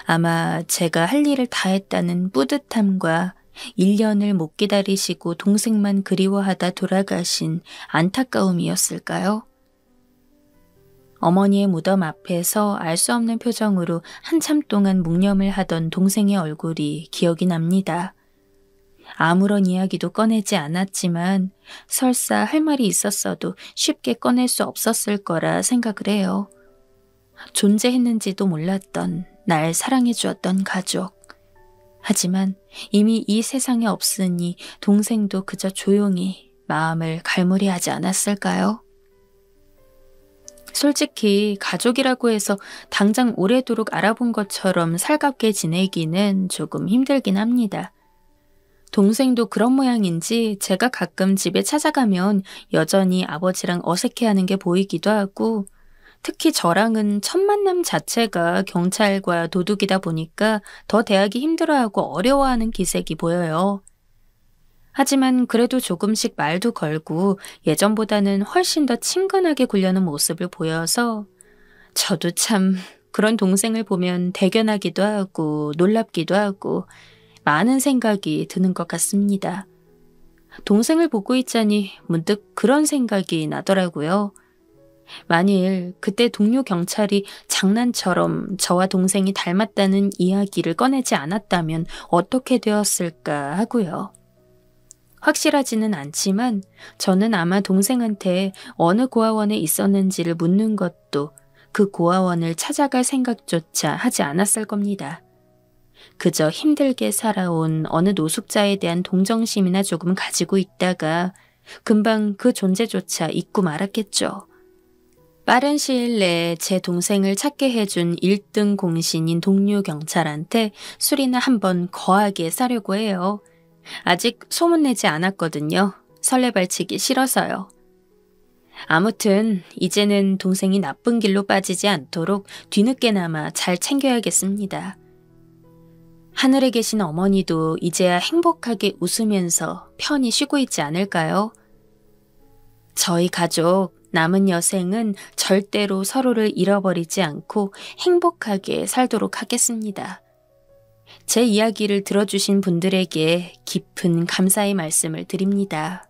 아마 제가 할 일을 다 했다는 뿌듯함과 1년을 못 기다리시고 동생만 그리워하다 돌아가신 안타까움이었을까요? 어머니의 무덤 앞에서 알 수 없는 표정으로 한참 동안 묵념을 하던 동생의 얼굴이 기억이 납니다. 아무런 이야기도 꺼내지 않았지만 설사 할 말이 있었어도 쉽게 꺼낼 수 없었을 거라 생각을 해요. 존재했는지도 몰랐던 날 사랑해 주었던 가족. 하지만 이미 이 세상에 없으니 동생도 그저 조용히 마음을 갈무리하지 않았을까요? 솔직히 가족이라고 해서 당장 오래도록 알아본 것처럼 살갑게 지내기는 조금 힘들긴 합니다. 동생도 그런 모양인지 제가 가끔 집에 찾아가면 여전히 아버지랑 어색해하는 게 보이기도 하고 특히 저랑은 첫 만남 자체가 경찰과 도둑이다 보니까 더 대하기 힘들어하고 어려워하는 기색이 보여요. 하지만 그래도 조금씩 말도 걸고 예전보다는 훨씬 더 친근하게 굴려는 모습을 보여서 저도 참 그런 동생을 보면 대견하기도 하고 놀랍기도 하고 많은 생각이 드는 것 같습니다. 동생을 보고 있자니 문득 그런 생각이 나더라고요. 만일 그때 동료 경찰이 장난처럼 저와 동생이 닮았다는 이야기를 꺼내지 않았다면 어떻게 되었을까 하고요. 확실하지는 않지만 저는 아마 동생한테 어느 고아원에 있었는지를 묻는 것도 그 고아원을 찾아갈 생각조차 하지 않았을 겁니다. 그저 힘들게 살아온 어느 노숙자에 대한 동정심이나 조금 가지고 있다가 금방 그 존재조차 잊고 말았겠죠. 빠른 시일 내에 제 동생을 찾게 해준 1등 공신인 동료 경찰한테 술이나 한번 거하게 싸려고 해요. 아직 소문내지 않았거든요. 설레발치기 싫어서요. 아무튼 이제는 동생이 나쁜 길로 빠지지 않도록 뒤늦게나마 잘 챙겨야겠습니다. 하늘에 계신 어머니도 이제야 행복하게 웃으면서 편히 쉬고 있지 않을까요? 저희 가족 남은 여생은 절대로 서로를 잃어버리지 않고 행복하게 살도록 하겠습니다. 제 이야기를 들어주신 분들에게 깊은 감사의 말씀을 드립니다.